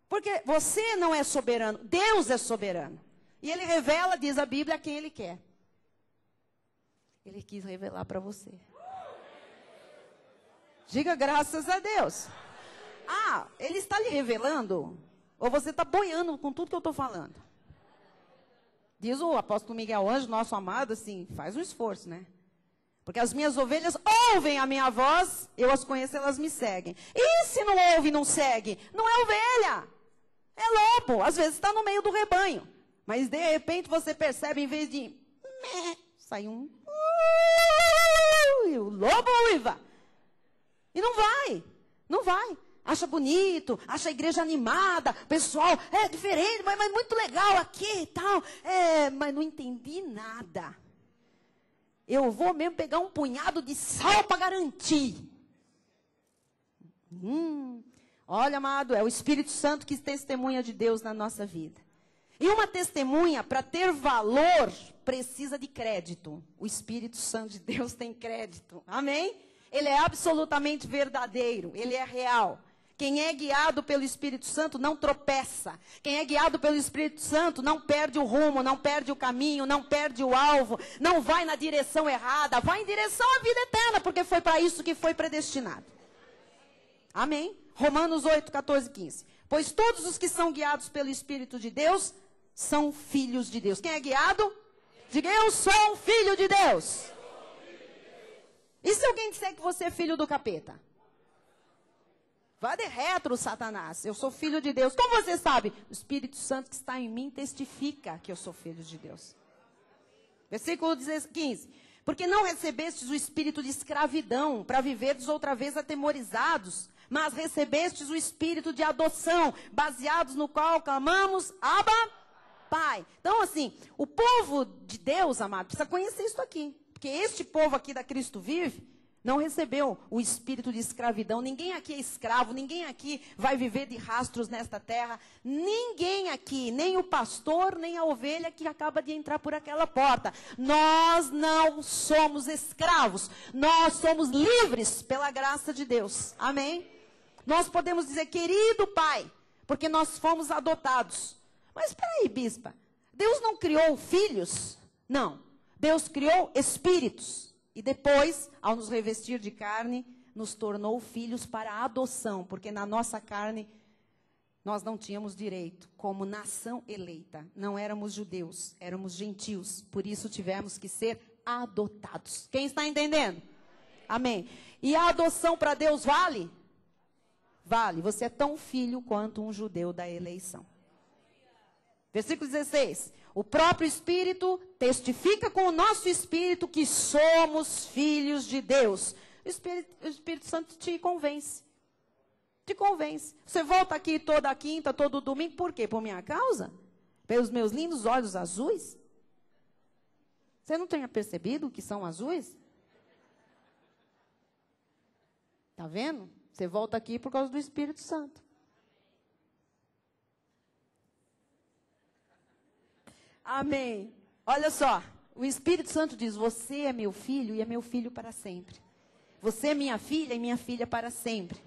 Porque você não é soberano, Deus é soberano. E Ele revela, diz a Bíblia, a quem Ele quer. Ele quis revelar para você. Diga graças a Deus. Ele está lhe revelando? Ou você está boiando com tudo que eu estou falando? Diz o apóstolo Miguel Ângelo, nosso amado, assim, faz um esforço, né? Porque as minhas ovelhas ouvem a minha voz, eu as conheço, elas me seguem. E se não ouve e não segue? Não é ovelha, é lobo. Às vezes está no meio do rebanho. Mas de repente você percebe, em vez de sai um o lobo uiva. E não vai. Acha bonito, acha a igreja animada, pessoal, é diferente, mas muito legal aqui e tal. Mas não entendi nada. Eu vou mesmo pegar um punhado de sal para garantir. Olha, amado, é o Espírito Santo que testemunha de Deus na nossa vida. E uma testemunha, para ter valor, precisa de crédito. O Espírito Santo de Deus tem crédito. Amém? Ele é absolutamente verdadeiro, ele é real. Quem é guiado pelo Espírito Santo não tropeça. Quem é guiado pelo Espírito Santo não perde o rumo, não perde o caminho, não perde o alvo, não vai na direção errada, vai em direção à vida eterna, porque foi para isso que foi predestinado. Amém? Romanos 8, 14 e 15. Pois todos os que são guiados pelo Espírito de Deus são filhos de Deus. Quem é guiado? Diga, eu sou um filho de Deus. E se alguém disser que você é filho do capeta? Vá de retro, Satanás. Eu sou filho de Deus. Como você sabe? O Espírito Santo que está em mim testifica que eu sou filho de Deus. Versículo 15. Porque não recebestes o espírito de escravidão para viverdes outra vez atemorizados, mas recebestes o espírito de adoção, baseados no qual clamamos, Abba, Pai. Então, assim, o povo de Deus, amado, precisa conhecer isso aqui. Porque este povo aqui da Cristo Vive não recebeu o espírito de escravidão. Ninguém aqui é escravo, ninguém aqui vai viver de rastros nesta terra. Ninguém aqui, nem o pastor, nem a ovelha que acaba de entrar por aquela porta. Nós não somos escravos, nós somos livres pela graça de Deus. Amém? Nós podemos dizer, querido Pai, porque nós fomos adotados. Mas espera aí, bispa, Deus não criou filhos? Não, Deus criou espíritos. E depois, ao nos revestir de carne, nos tornou filhos para a adoção, porque na nossa carne nós não tínhamos direito, como nação eleita. Não éramos judeus, éramos gentios, por isso tivemos que ser adotados. Quem está entendendo? Amém. E a adoção para Deus vale? Vale. Você é tão filho quanto um judeu da eleição. Versículo 16. O próprio Espírito testifica com o nosso Espírito que somos filhos de Deus. O Espírito Santo te convence. Te convence. Você volta aqui toda quinta, todo domingo. Por quê? Por minha causa? Pelos meus lindos olhos azuis? Você não tenha percebido que são azuis? Está vendo? Você volta aqui por causa do Espírito Santo. Amém. Olha só, o Espírito Santo diz, você é meu filho e é meu filho para sempre. Você é minha filha e minha filha para sempre.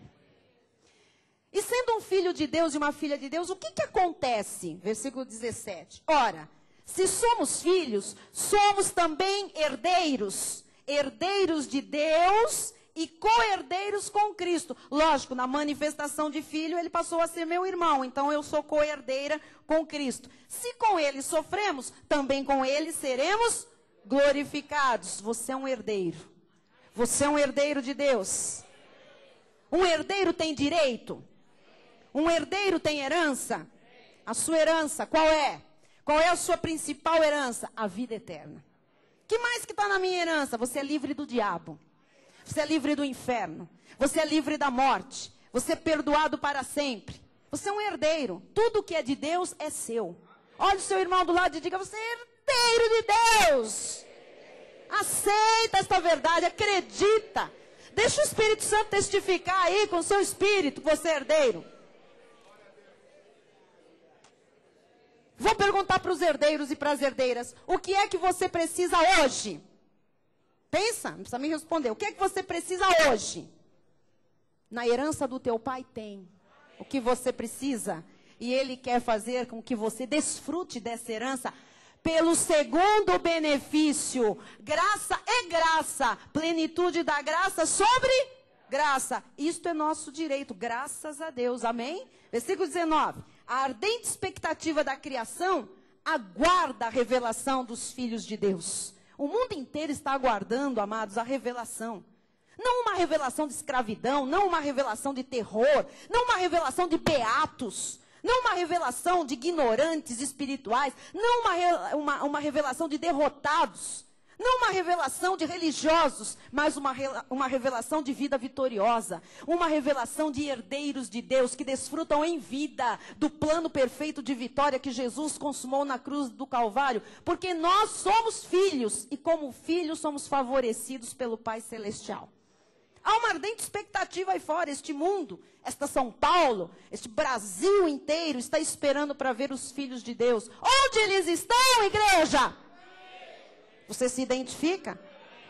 E sendo um filho de Deus e uma filha de Deus, o que acontece? Versículo 17. Ora, se somos filhos, somos também herdeiros. Herdeiros de Deus e co-herdeiros com Cristo. Lógico, na manifestação de filho, ele passou a ser meu irmão. Então, eu sou co-herdeira com Cristo. Se com ele sofremos, também com ele seremos glorificados. Você é um herdeiro. Você é um herdeiro de Deus. Um herdeiro tem direito. Um herdeiro tem herança. A sua herança, qual é? Qual é a sua principal herança? A vida eterna. Que mais que está na minha herança? Você é livre do diabo. Você é livre do inferno. Você é livre da morte. Você é perdoado para sempre. Você é um herdeiro. Tudo que é de Deus é seu. Olha o seu irmão do lado e diga, você é herdeiro de Deus. Aceita esta verdade, acredita. Deixa o Espírito Santo testificar aí com o seu espírito que você é herdeiro. Vou perguntar para os herdeiros e para as herdeiras, o que é que você precisa hoje? Pensa, não precisa me responder. O que é que você precisa hoje? Na herança do teu pai tem o que você precisa. E ele quer fazer com que você desfrute dessa herança pelo segundo benefício. Graça é graça. Plenitude da graça sobre graça. Isto é nosso direito, graças a Deus. Amém? Versículo 19. A ardente expectativa da criação aguarda a revelação dos filhos de Deus. O mundo inteiro está aguardando, amados, a revelação. Não uma revelação de escravidão, não uma revelação de terror, não uma revelação de beatos, não uma revelação de ignorantes espirituais, não uma revelação de derrotados, não uma revelação de religiosos, mas uma revelação de vida vitoriosa, uma revelação de herdeiros de Deus que desfrutam em vida do plano perfeito de vitória que Jesus consumou na cruz do Calvário, porque nós somos filhos e como filhos somos favorecidos pelo Pai Celestial. Há uma ardente expectativa aí fora, este mundo, esta São Paulo, este Brasil inteiro está esperando para ver os filhos de Deus. Onde eles estão, igreja? Você se identifica?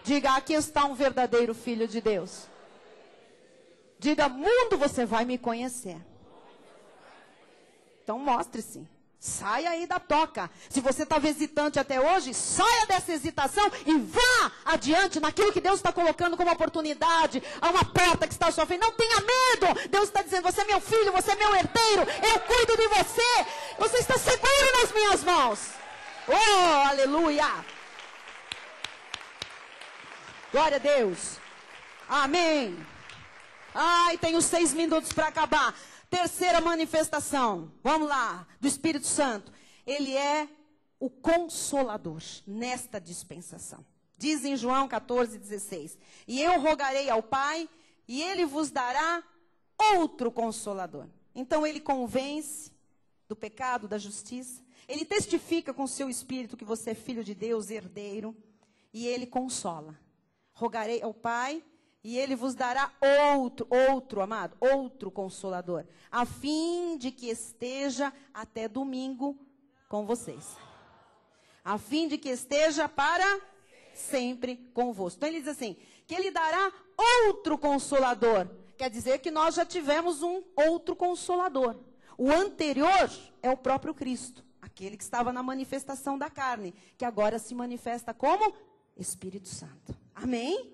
Diga, aqui está um verdadeiro filho de Deus. Diga, mundo, você vai me conhecer. Então mostre-se. Saia aí da toca. Se você estava hesitante até hoje, saia dessa hesitação e vá adiante naquilo que Deus está colocando como oportunidade. Há uma porta que está à sua frente. Não tenha medo. Deus está dizendo, você é meu filho, você é meu herdeiro. Eu cuido de você. Você está seguro nas minhas mãos. Oh, aleluia. Glória a Deus. Amém. Ai, tenho 6 minutos para acabar. Terceira manifestação, vamos lá, do Espírito Santo. Ele é o Consolador nesta dispensação. Diz em João 14,16. E eu rogarei ao Pai, e Ele vos dará outro Consolador. Então Ele convence do pecado, da justiça. Ele testifica com o seu espírito que você é filho de Deus, herdeiro, e ele consola. Rogarei ao Pai, e ele vos dará outro consolador, a fim de que esteja até domingo com vocês. A fim de que esteja para sempre convosco. Então ele diz assim, que ele dará outro consolador. Quer dizer que nós já tivemos um outro consolador. O anterior é o próprio Cristo, aquele que estava na manifestação da carne, que agora se manifesta como Espírito Santo. Amém?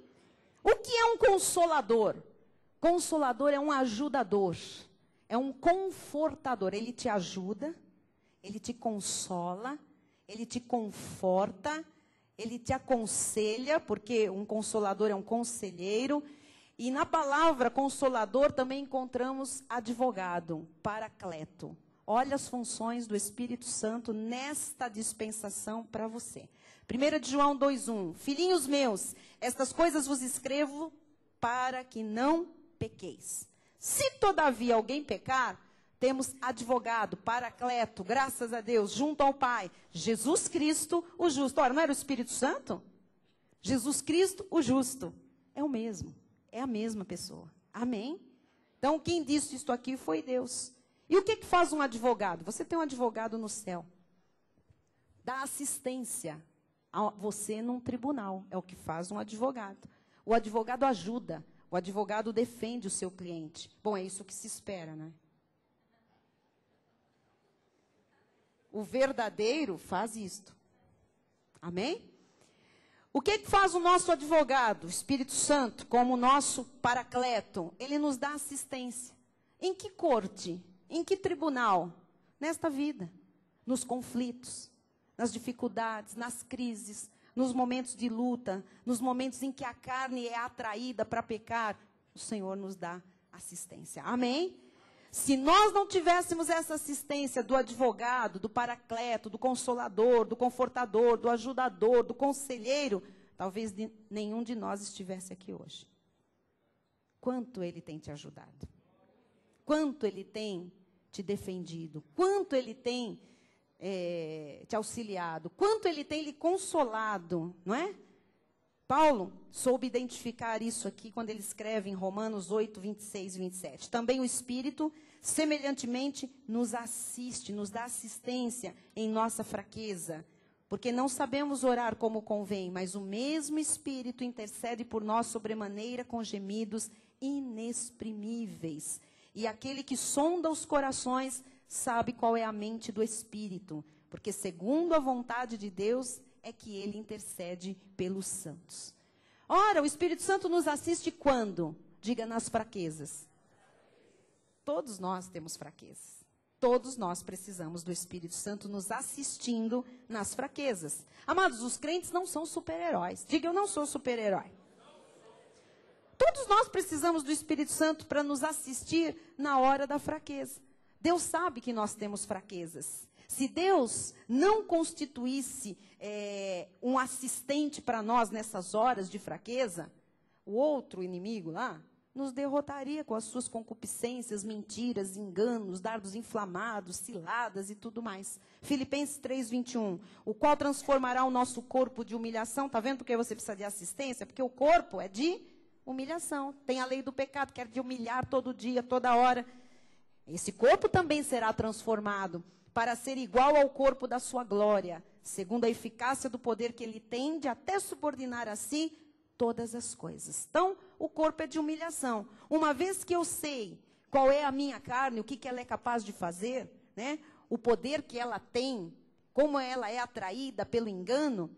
O que é um consolador? Consolador é um ajudador, é um confortador. Ele te ajuda, ele te consola, ele te conforta, ele te aconselha, porque um consolador é um conselheiro. E na palavra consolador também encontramos advogado, paracleto. Olha as funções do Espírito Santo nesta dispensação para você. 1 de João 2,1. Filhinhos meus, estas coisas vos escrevo para que não pequeis. Se todavia alguém pecar, temos advogado, paracleto, graças a Deus, junto ao Pai, Jesus Cristo, o justo. Ora, não era o Espírito Santo? Jesus Cristo, o justo. É o mesmo, é a mesma pessoa. Amém? Então, quem disse isso aqui foi Deus. E o que faz um advogado? Você tem um advogado no céu. Dá assistência a você num tribunal. É o que faz um advogado. O advogado ajuda. O advogado defende o seu cliente. Bom, é isso que se espera, né? O verdadeiro faz isto. Amém? O que faz o nosso advogado, o Espírito Santo, como o nosso paracleto? Ele nos dá assistência. Em que corte? Em que tribunal? Nesta vida. Nos conflitos, nas dificuldades, nas crises, nos momentos de luta, nos momentos em que a carne é atraída para pecar, o Senhor nos dá assistência. Amém? Se nós não tivéssemos essa assistência do advogado, do paracleto, do consolador, do confortador, do ajudador, do conselheiro, talvez nenhum de nós estivesse aqui hoje. Quanto ele tem te ajudado? Quanto ele tem te defendido? Quanto ele tem te auxiliado? Quanto ele tem lhe consolado, não é? Paulo soube identificar isso aqui quando ele escreve em Romanos 8, 26 e 27. Também o Espírito, semelhantemente, nos assiste, nos dá assistência em nossa fraqueza. Porque não sabemos orar como convém, mas o mesmo Espírito intercede por nós sobremaneira com gemidos inexprimíveis. E aquele que sonda os corações sabe qual é a mente do Espírito. Porque segundo a vontade de Deus é que ele intercede pelos santos. Ora, o Espírito Santo nos assiste quando? Diga, nas fraquezas. Todos nós temos fraquezas. Todos nós precisamos do Espírito Santo nos assistindo nas fraquezas. Amados, os crentes não são super-heróis. Diga, eu não sou super-herói. Todos nós precisamos do Espírito Santo para nos assistir na hora da fraqueza. Deus sabe que nós temos fraquezas. Se Deus não constituísse um assistente para nós nessas horas de fraqueza, o outro inimigo lá nos derrotaria com as suas concupiscências, mentiras, enganos, dardos inflamados, ciladas e tudo mais. Filipenses 3:21, o qual transformará o nosso corpo de humilhação. Está vendo por que você precisa de assistência? Porque o corpo é de humilhação. Tem a lei do pecado, que é de humilhar todo dia, toda hora. Esse corpo também será transformado para ser igual ao corpo da sua glória, segundo a eficácia do poder que ele tem de até subordinar a si todas as coisas. Então, o corpo é de humilhação. Uma vez que eu sei qual é a minha carne, o que ela é capaz de fazer, né? O poder que ela tem, como ela é atraída pelo engano,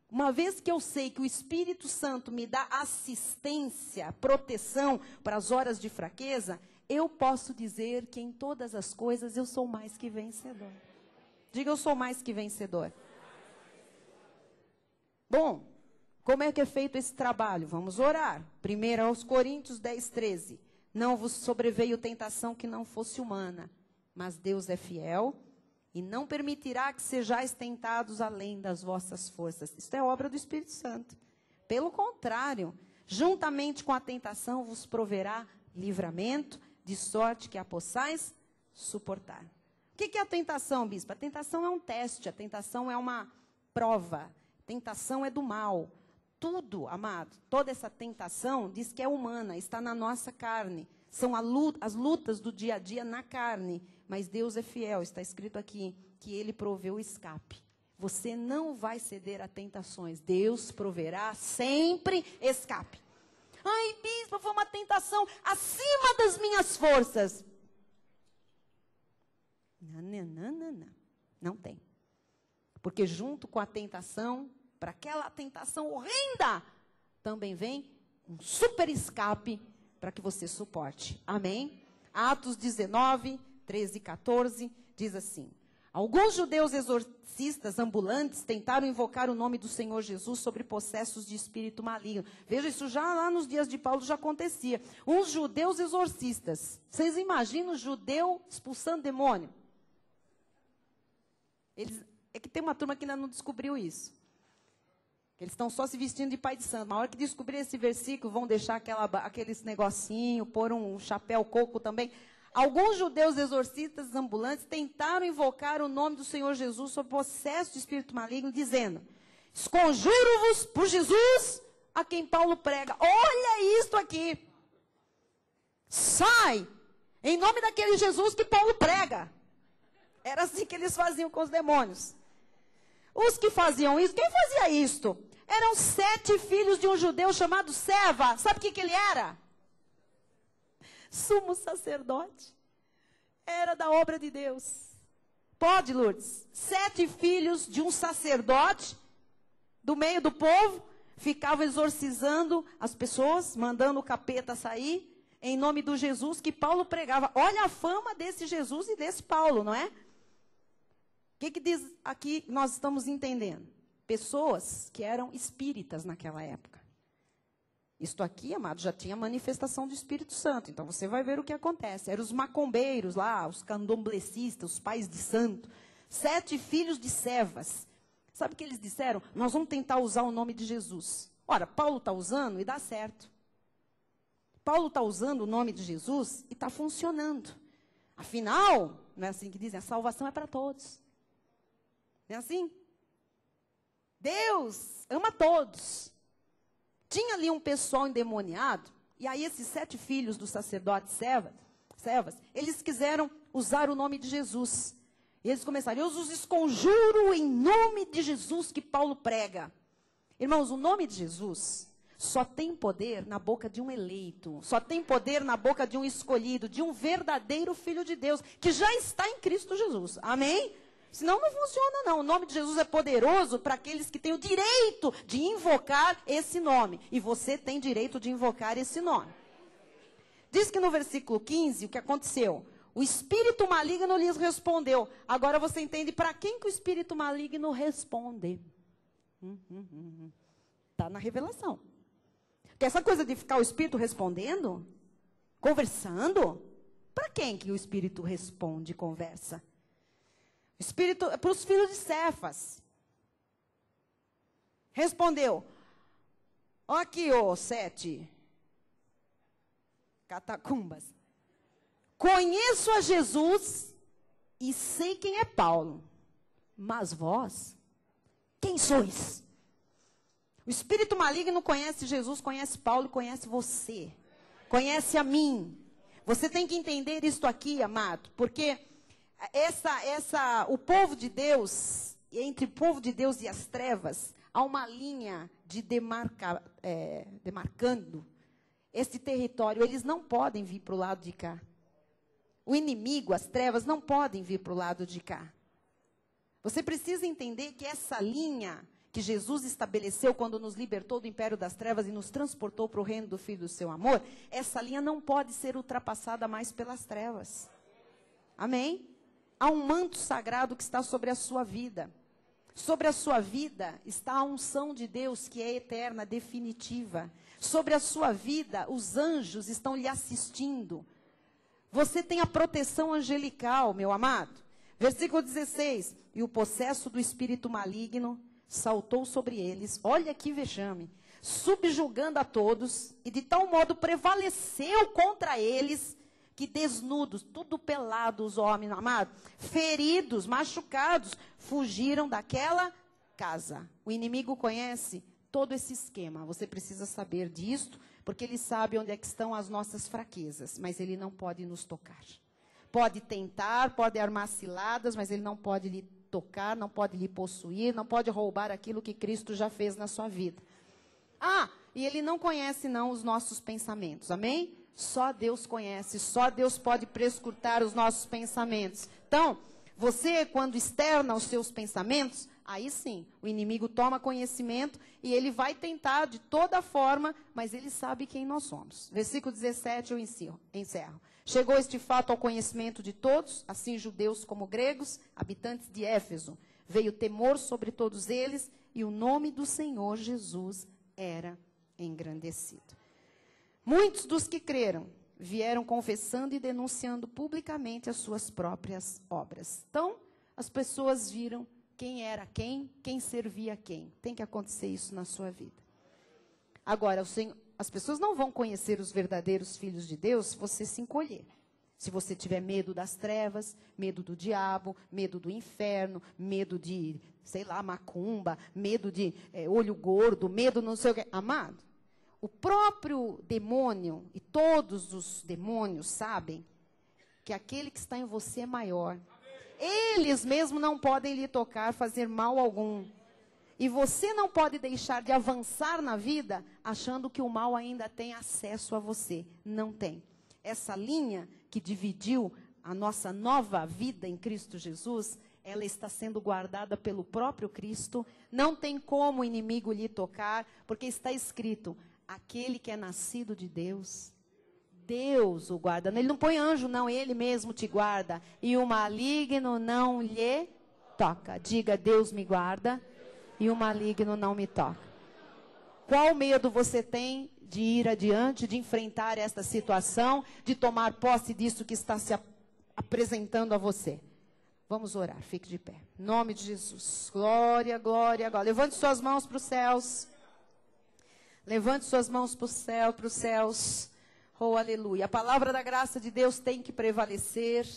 uma vez que eu sei que o Espírito Santo me dá assistência, proteção para as horas de fraqueza, eu posso dizer que em todas as coisas eu sou mais que vencedor. Diga, eu sou mais que vencedor. Bom, como é que é feito esse trabalho? Vamos orar. 1 aos Coríntios 10, 13. Não vos sobreveio tentação que não fosse humana, mas Deus é fiel e não permitirá que sejais tentados além das vossas forças. Isto é obra do Espírito Santo. Pelo contrário, juntamente com a tentação vos proverá livramento, de sorte que a possais suportar. O que é a tentação, bispo? A tentação é um teste, a tentação é uma prova, a tentação é do mal. Tudo, amado, toda essa tentação diz que é humana, está na nossa carne. São as lutas do dia a dia na carne. Mas Deus é fiel, está escrito aqui, que Ele proveu o escape. Você não vai ceder a tentações. Deus proverá sempre escape. Ai, bispo, foi uma tentação acima das minhas forças. Não tem. Porque junto com a tentação, para aquela tentação horrenda, também vem um super escape para que você suporte. Amém? Atos 19, 13 e 14, diz assim: alguns judeus exorcistas ambulantes tentaram invocar o nome do Senhor Jesus sobre possessos de espírito maligno. Veja, isso já lá nos dias de Paulo já acontecia. Uns judeus exorcistas. Vocês imaginam um judeu expulsando demônio? É que tem uma turma que ainda não descobriu isso. Eles estão só se vestindo de pai de santo. Na hora que descobrir esse versículo, vão deixar aqueles negocinho, pôr um chapéu coco também. Alguns judeus exorcistas ambulantes tentaram invocar o nome do Senhor Jesus sob possesso de espírito maligno, dizendo: esconjuro-vos por Jesus, a quem Paulo prega. Olha isto aqui. Sai, em nome daquele Jesus que Paulo prega. Era assim que eles faziam com os demônios. Os que faziam isso, quem fazia isto? Eram 7 filhos de um judeu chamado Seva. Sabe o que ele era? Sumo sacerdote. Era da obra de Deus. Pode, Lourdes? 7 filhos de um sacerdote, do meio do povo, ficavam exorcizando as pessoas, mandando o capeta sair, em nome do Jesus que Paulo pregava. Olha a fama desse Jesus e desse Paulo, não é? O que diz aqui, nós estamos entendendo? Pessoas que eram espíritas naquela época. Isto aqui, amado, já tinha manifestação do Espírito Santo. Então, você vai ver o que acontece. Eram os macumbeiros lá, os candomblecistas, os pais de santo. 7 filhos de Sevas. Sabe o que eles disseram? Nós vamos tentar usar o nome de Jesus. Ora, Paulo está usando e dá certo. Paulo está usando o nome de Jesus e está funcionando. Afinal, não é assim que dizem, a salvação é para todos. Não é assim? Deus ama todos. Tinha ali um pessoal endemoniado, e aí esses 7 filhos do sacerdote Sevas, eles quiseram usar o nome de Jesus. E eles começaram: eu os esconjuro em nome de Jesus que Paulo prega. Irmãos, o nome de Jesus só tem poder na boca de um eleito, só tem poder na boca de um escolhido, de um verdadeiro filho de Deus, que já está em Cristo Jesus. Amém? Senão não funciona não. O nome de Jesus é poderoso para aqueles que têm o direito de invocar esse nome. E você tem direito de invocar esse nome. Diz que no versículo 15, o que aconteceu? O espírito maligno lhes respondeu. Agora você entende para quem que o espírito maligno responde. Está na revelação. Porque essa coisa de ficar o espírito respondendo, conversando, para quem que o espírito responde e conversa? Espírito, para os filhos de Cefas. Respondeu: olha aqui, ô 7 catacumbas. Conheço a Jesus e sei quem é Paulo. Mas vós, quem sois? O espírito maligno conhece Jesus, conhece Paulo, conhece você. Conhece a mim. Você tem que entender isto aqui, amado, porque o povo de Deus, entre o povo de Deus e as trevas, há uma linha de demarcando esse território. Eles não podem vir para o lado de cá. O inimigo, as trevas, não podem vir para o lado de cá. Você precisa entender que essa linha que Jesus estabeleceu quando nos libertou do império das trevas e nos transportou para o reino do Filho do seu amor, essa linha não pode ser ultrapassada mais pelas trevas. Amém? Há um manto sagrado que está sobre a sua vida. Sobre a sua vida está a unção de Deus, que é eterna, definitiva. Sobre a sua vida, os anjos estão lhe assistindo. Você tem a proteção angelical, meu amado. Versículo 16. E o possesso do espírito maligno saltou sobre eles. Olha que vexame. Subjugando a todos, e de tal modo prevaleceu contra eles, que desnudos, tudo pelados, os homens, amado, feridos, machucados, fugiram daquela casa. O inimigo conhece todo esse esquema. Você precisa saber disto, porque ele sabe onde é que estão as nossas fraquezas, mas ele não pode nos tocar. Pode tentar, pode armar ciladas, mas ele não pode lhe tocar, não pode lhe possuir, não pode roubar aquilo que Cristo já fez na sua vida. E ele não conhece não os nossos pensamentos, amém? Só Deus conhece, só Deus pode prescrutar os nossos pensamentos. Então, você quando externa os seus pensamentos, aí sim, o inimigo toma conhecimento e ele vai tentar de toda forma, mas ele sabe quem nós somos. Versículo 17 eu encerro. Chegou este fato ao conhecimento de todos, assim judeus como gregos, habitantes de Éfeso. Veio temor sobre todos eles e o nome do Senhor Jesus era engrandecido. Muitos dos que creram vieram confessando e denunciando publicamente as suas próprias obras. Então, as pessoas viram quem era quem servia quem. Tem que acontecer isso na sua vida. Agora, as pessoas não vão conhecer os verdadeiros filhos de Deus se você se encolher. Se você tiver medo das trevas, medo do diabo, medo do inferno, medo de, sei lá, macumba, medo de olho gordo, medo não sei o que. Amado, o próprio demônio e todos os demônios sabem que aquele que está em você é maior. Eles mesmo não podem lhe tocar, fazer mal algum. E você não pode deixar de avançar na vida achando que o mal ainda tem acesso a você. Não tem. Essa linha que dividiu a nossa nova vida em Cristo Jesus, ela está sendo guardada pelo próprio Cristo. Não tem como o inimigo lhe tocar, porque está escrito, aquele que é nascido de Deus, Deus o guarda. Ele não põe anjo, não, ele mesmo te guarda. E o maligno não lhe toca. Diga, Deus me guarda e o maligno não me toca. Qual medo você tem de ir adiante, de enfrentar esta situação, de tomar posse disso que está se apresentando a você? Vamos orar, fique de pé. Em nome de Jesus. Glória, glória, glória. Levante suas mãos para os céus. Levante suas mãos para o céu, para os céus. Oh, aleluia. A palavra da graça de Deus tem que prevalecer.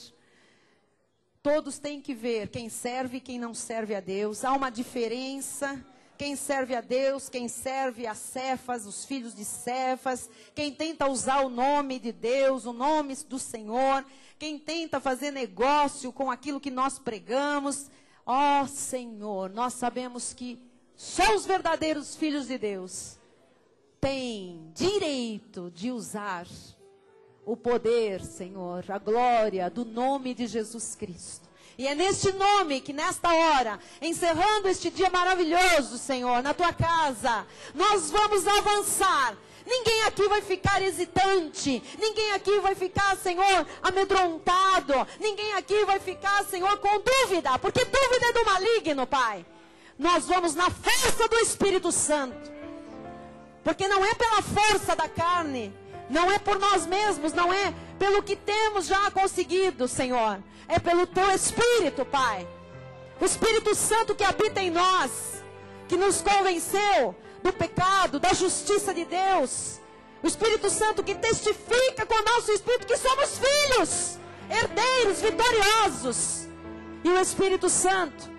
Todos têm que ver quem serve e quem não serve a Deus. Há uma diferença. Quem serve a Deus, quem serve a Cefas, os filhos de Cefas, quem tenta usar o nome de Deus, o nome do Senhor, quem tenta fazer negócio com aquilo que nós pregamos. Ó Senhor, nós sabemos que só os verdadeiros filhos de Deus têm direito de usar o poder, Senhor, a glória do nome de Jesus Cristo. E é neste nome que nesta hora, encerrando este dia maravilhoso, Senhor, na tua casa, nós vamos avançar. Ninguém aqui vai ficar hesitante. Ninguém aqui vai ficar, Senhor, amedrontado. Ninguém aqui vai ficar, Senhor, com dúvida. Porque dúvida é do maligno, Pai. Nós vamos na força do Espírito Santo. Porque não é pela força da carne. Não é por nós mesmos. Não é pelo que temos já conseguido, Senhor. É pelo teu Espírito, Pai. O Espírito Santo que habita em nós. Que nos convenceu do pecado, da justiça de Deus. O Espírito Santo que testifica com o nosso Espírito que somos filhos, herdeiros, vitoriosos. E o Espírito Santo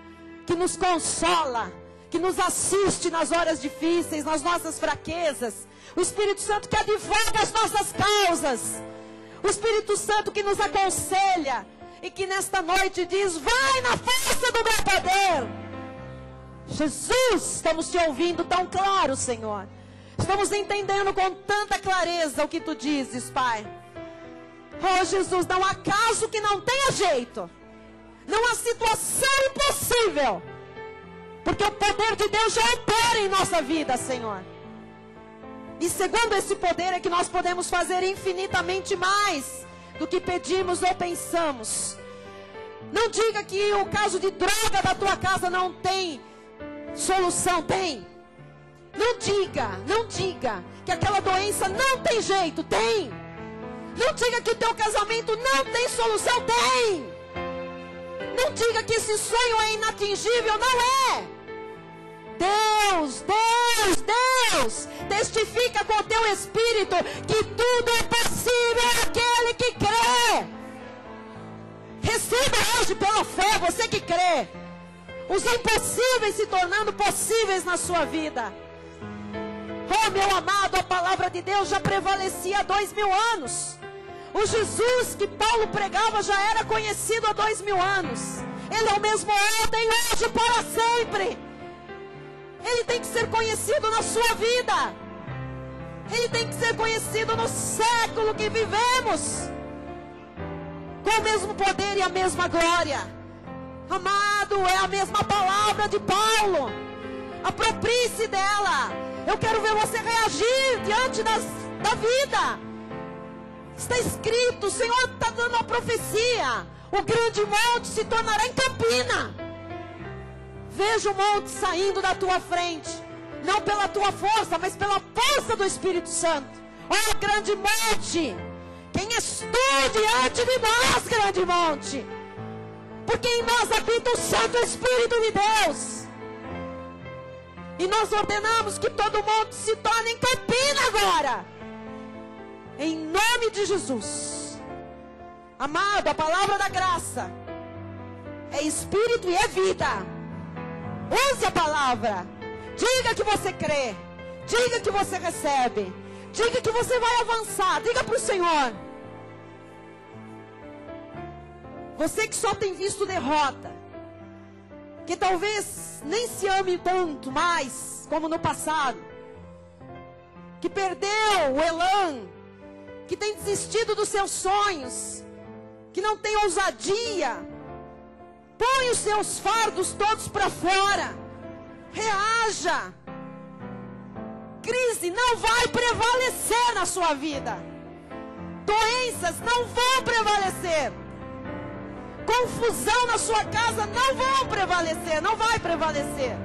que nos consola, que nos assiste nas horas difíceis, nas nossas fraquezas. O Espírito Santo que advoga as nossas causas. O Espírito Santo que nos aconselha e que nesta noite diz, vai na força do meu poder. Jesus, estamos te ouvindo tão claro, Senhor. Estamos entendendo com tanta clareza o que tu dizes, Pai. Oh, Jesus, não há caso que não tenha jeito. Não há situação impossível. Porque o poder de Deus já opera em nossa vida, Senhor. E segundo esse poder é que nós podemos fazer infinitamente mais do que pedimos ou pensamos. Não diga que o caso de droga da tua casa não tem solução. Tem. Não diga que aquela doença não tem jeito. Tem. Não diga que o teu casamento não tem solução. Tem. Não diga que esse sonho é inatingível. Não é. Deus, testifica com o teu Espírito que tudo é possível àquele que crê. Decida hoje pela fé, você que crê. Os impossíveis se tornando possíveis na sua vida. Oh, meu amado, a palavra de Deus já prevalecia há 2000 anos. O Jesus que Paulo pregava já era conhecido há 2000 anos. Ele é o mesmo ontem, hoje e para sempre. Ele tem que ser conhecido na sua vida. Ele tem que ser conhecido no século que vivemos, com o mesmo poder e a mesma glória. Amado, é a mesma palavra de Paulo. Aproprie-se dela. Eu quero ver você reagir diante da vida. Está escrito, o Senhor está dando uma profecia. O grande monte se tornará em campina. Veja o monte saindo da tua frente. Não pela tua força, mas pela força do Espírito Santo. Ó grande monte, quem és tu diante de nós, grande monte? Porque em nós habita o Santo Espírito de Deus. E nós ordenamos que todo monte se torne em campina agora. Em nome de Jesus. Amado, a palavra da graça é Espírito e é vida. Use a palavra. Diga que você crê. Diga que você recebe. Diga que você vai avançar. Diga para o Senhor. Você que só tem visto derrota, que talvez nem se ame tanto mais como no passado, que perdeu o elan, que tem desistido dos seus sonhos, que não tem ousadia, põe os seus fardos todos para fora. Reaja. Crise não vai prevalecer na sua vida. Doenças não vão prevalecer. Confusão na sua casa não vão prevalecer, não vai prevalecer.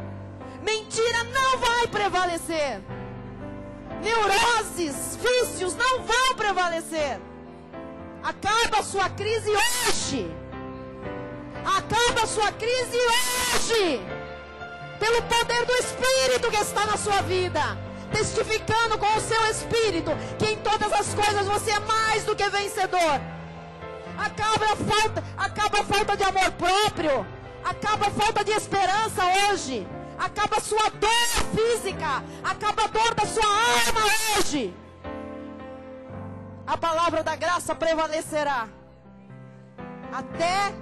Mentira não vai prevalecer. Neuroses, vícios não vão prevalecer. Acaba a sua crise hoje. Acaba a sua crise hoje. Pelo poder do Espírito que está na sua vida. Testificando com o seu Espírito que em todas as coisas você é mais do que vencedor. Acaba a falta de amor próprio. Acaba a falta de esperança hoje. Acaba a sua dor física. Acaba a dor da sua alma hoje. A palavra da graça prevalecerá até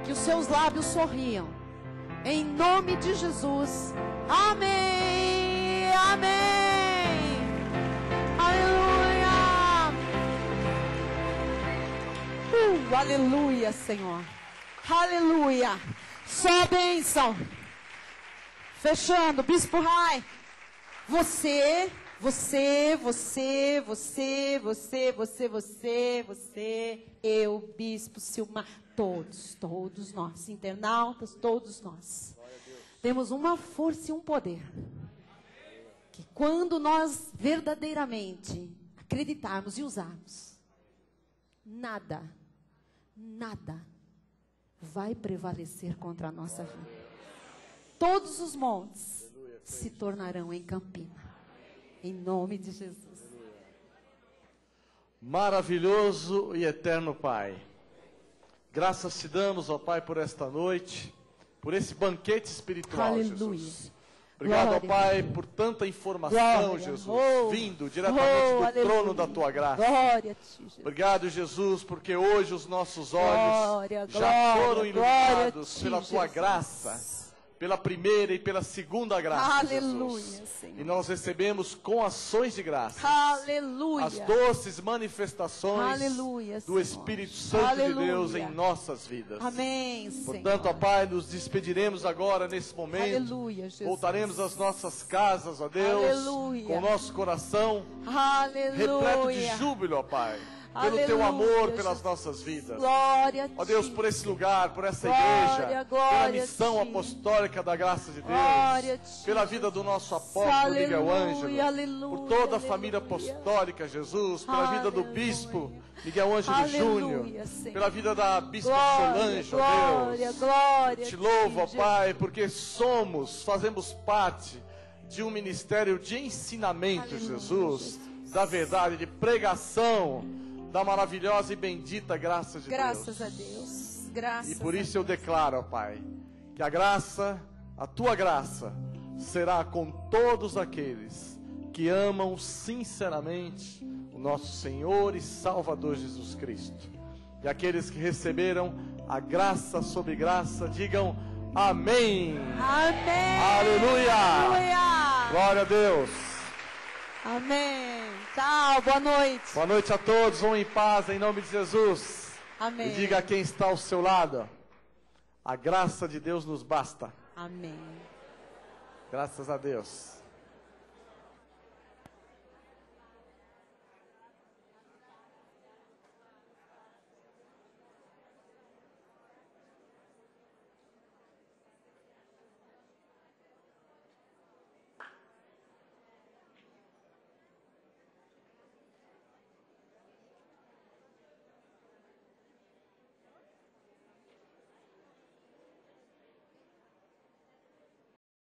que os seus lábios sorriam. Em nome de Jesus. Amém. Amém. Aleluia. Aleluia, Senhor. Aleluia. Só bênção. Fechando, Bispo Rai. Você, eu, Bispo Silmar, todos nós, internautas, todos nós, temos uma força e um poder, que quando nós verdadeiramente acreditarmos e usarmos, nada vai prevalecer contra a nossa vida. Todos os montes se tornarão em campina. Em nome de Jesus. Maravilhoso e eterno Pai, graças te damos, ó Pai, por esta noite, por esse banquete espiritual, Aleluia. Jesus. Obrigado, Glória. ó Pai, por tanta informação, Glória. Jesus, Oh. vindo diretamente do Aleluia. trono da Tua graça. Glória a ti, Jesus. Obrigado, Jesus, porque hoje os nossos olhos Glória, já glória, foram glória iluminados a ti, pela Tua Jesus. graça, pela primeira e pela segunda graça, Aleluia, Jesus. Senhor. E nós recebemos com ações de graça Aleluia. as doces manifestações Aleluia, do Senhor. Espírito Santo Aleluia. de Deus em nossas vidas. Amém, Senhor. Portanto, ó Pai, nos despediremos agora nesse momento. Aleluia, Jesus. Voltaremos às nossas casas, ó Deus, Aleluia. com o nosso coração Aleluia. repleto de júbilo, ó Pai, pelo Teu Aleluia, amor pelas Jesus. nossas vidas. Glória a ti. Ó Deus, por esse lugar, por essa Glória, igreja, glória pela a missão ti. apostólica da graça de Glória a Deus, ti, pela vida do nosso apóstolo Aleluia, Miguel Ângelo, aleluia, por toda a aleluia. família apostólica, Jesus, pela vida do Aleluia. bispo Miguel Ângelo Aleluia, Júnior, Senhor. pela vida da bispa Glória, Solange, ó glória, Deus. glória. Te a louvo, ó ti, Pai, porque fazemos parte de um ministério de ensinamento, Aleluia, Jesus, Jesus. da verdade, de pregação, da maravilhosa e bendita graça de Graças Deus. a Deus. Graças E por a isso eu declaro, ó Pai, que a graça, a tua graça, será com todos aqueles que amam sinceramente o nosso Senhor e Salvador Jesus Cristo. E aqueles que receberam a graça sobre graça, digam amém. Amém. Aleluia. Aleluia. Glória a Deus. Amém. Tchau, boa noite. Boa noite a todos, vão em paz em nome de Jesus. Amém. E diga a quem está ao seu lado: a graça de Deus nos basta. Amém. Graças a Deus.